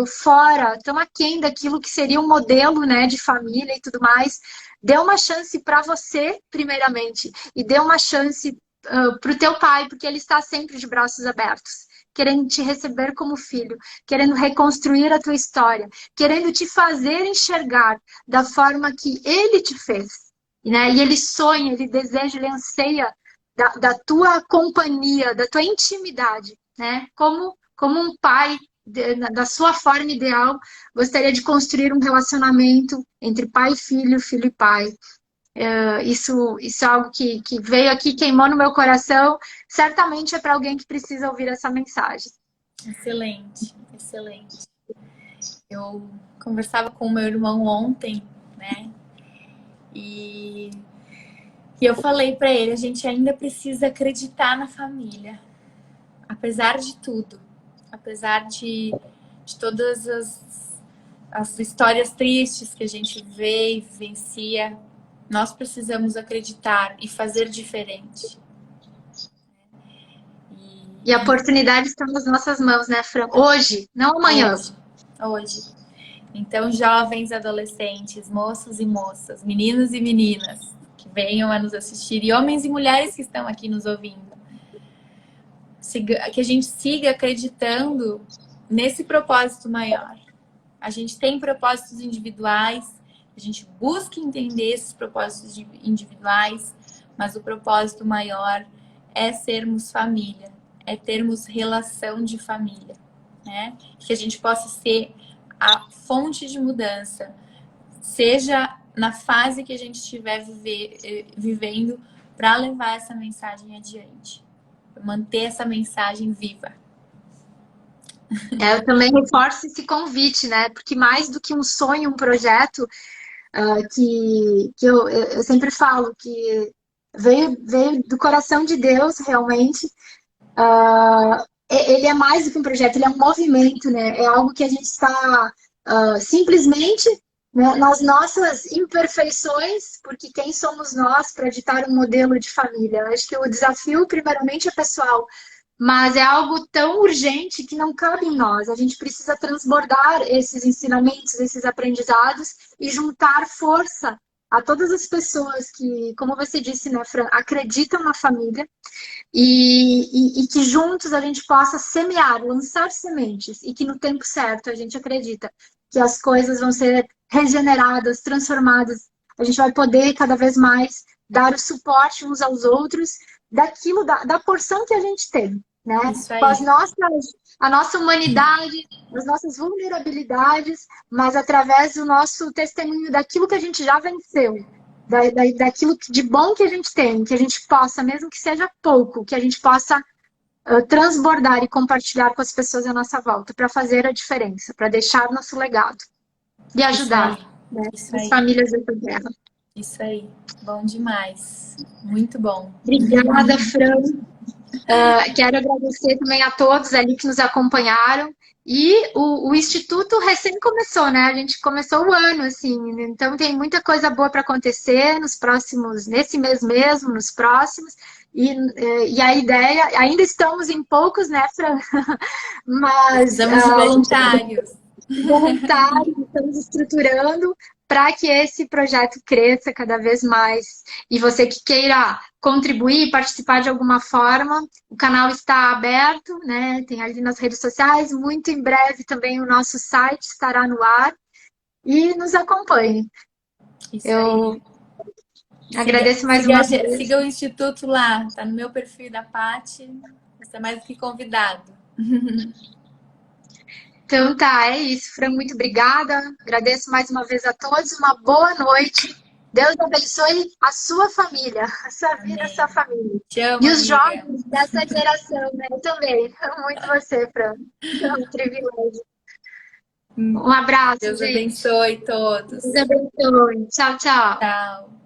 fora, tão aquém daquilo que seria um modelo, né, de família e tudo mais, dê uma chance para você, primeiramente, e dê uma chance para o teu pai, porque ele está sempre de braços abertos, querendo te receber como filho, querendo reconstruir a tua história, querendo te fazer enxergar da forma que ele te fez, né? E ele sonha, ele deseja, ele anseia da tua companhia, da tua intimidade, né? Como um pai, da sua forma ideal, gostaria de construir um relacionamento entre pai e filho, filho e pai. Isso é algo que veio aqui, queimou no meu coração. Certamente é para alguém que precisa ouvir essa mensagem. Excelente, excelente. Eu conversava com o meu irmão ontem, né? E eu falei para ele, a gente ainda precisa acreditar na família, apesar de tudo, apesar de todas as histórias tristes que a gente vê e vivencia, nós precisamos acreditar e fazer diferente. E a oportunidade está nas nossas mãos, né, Fran? Hoje, não amanhã. Hoje. Então, jovens, adolescentes, moços e moças, meninos e meninas que venham a nos assistir e homens e mulheres que estão aqui nos ouvindo, que a gente siga acreditando nesse propósito maior. A gente tem propósitos individuais, a gente busca entender esses propósitos individuais, mas o propósito maior é sermos família, é termos relação de família, né? Que a gente possa ser a fonte de mudança, seja na fase que a gente estiver vivendo, para levar essa mensagem adiante, manter essa mensagem viva. Eu também reforço esse convite, né? Porque mais do que um sonho, um projeto, que eu sempre falo que veio do coração de Deus, realmente. Ele é mais do que um projeto, ele é um movimento, né? É algo que a gente está simplesmente, né, nas nossas imperfeições, porque quem somos nós para ditar um modelo de família? Eu acho que o desafio, primeiramente, é pessoal, mas é algo tão urgente que não cabe em nós. A gente precisa transbordar esses ensinamentos, esses aprendizados e juntar força a todas as pessoas que, como você disse, né, Fran, acreditam na família e que juntos a gente possa semear, lançar sementes e que no tempo certo a gente acredita que as coisas vão ser regeneradas, transformadas. A gente vai poder cada vez mais dar o suporte uns aos outros daquilo, da porção que a gente tem, né? Com a nossa humanidade, as nossas vulnerabilidades, mas através do nosso testemunho daquilo que a gente já venceu, daquilo de bom que a gente tem, que a gente possa, mesmo que seja pouco, que a gente possa transbordar e compartilhar com as pessoas à nossa volta, para fazer a diferença, para deixar nosso legado e ajudar, né, as famílias dessa terra. Isso aí, bom demais, muito bom. Obrigada, Fran. Quero agradecer também a todos ali que nos acompanharam. E o Instituto recém começou, né? A gente começou o ano, assim, então tem muita coisa boa para acontecer nesse mês mesmo, nos próximos. E a ideia, ainda estamos em poucos, né, Fran? Mas estamos voluntários. Estamos estruturando para que esse projeto cresça cada vez mais. E você que queira contribuir, participar de alguma forma, o canal está aberto, né? Tem ali nas redes sociais. Muito em breve também o nosso site estará no ar. E nos acompanhe. Isso Eu aí. agradeço mais uma vez. Siga o Instituto lá, tá no meu perfil da Paty. Você é mais do que convidado. Então tá, é isso, Fran, muito obrigada. Agradeço mais uma vez a todos. Uma boa noite. Deus abençoe a sua família, a sua vida, a sua Amém. família. Te amo, E os amiga. jovens dessa geração, né? Eu também. Amo muito você, Fran. É um privilégio. Um abraço, Deus gente. abençoe todos. Deus abençoe. Tchau, tchau. Tchau.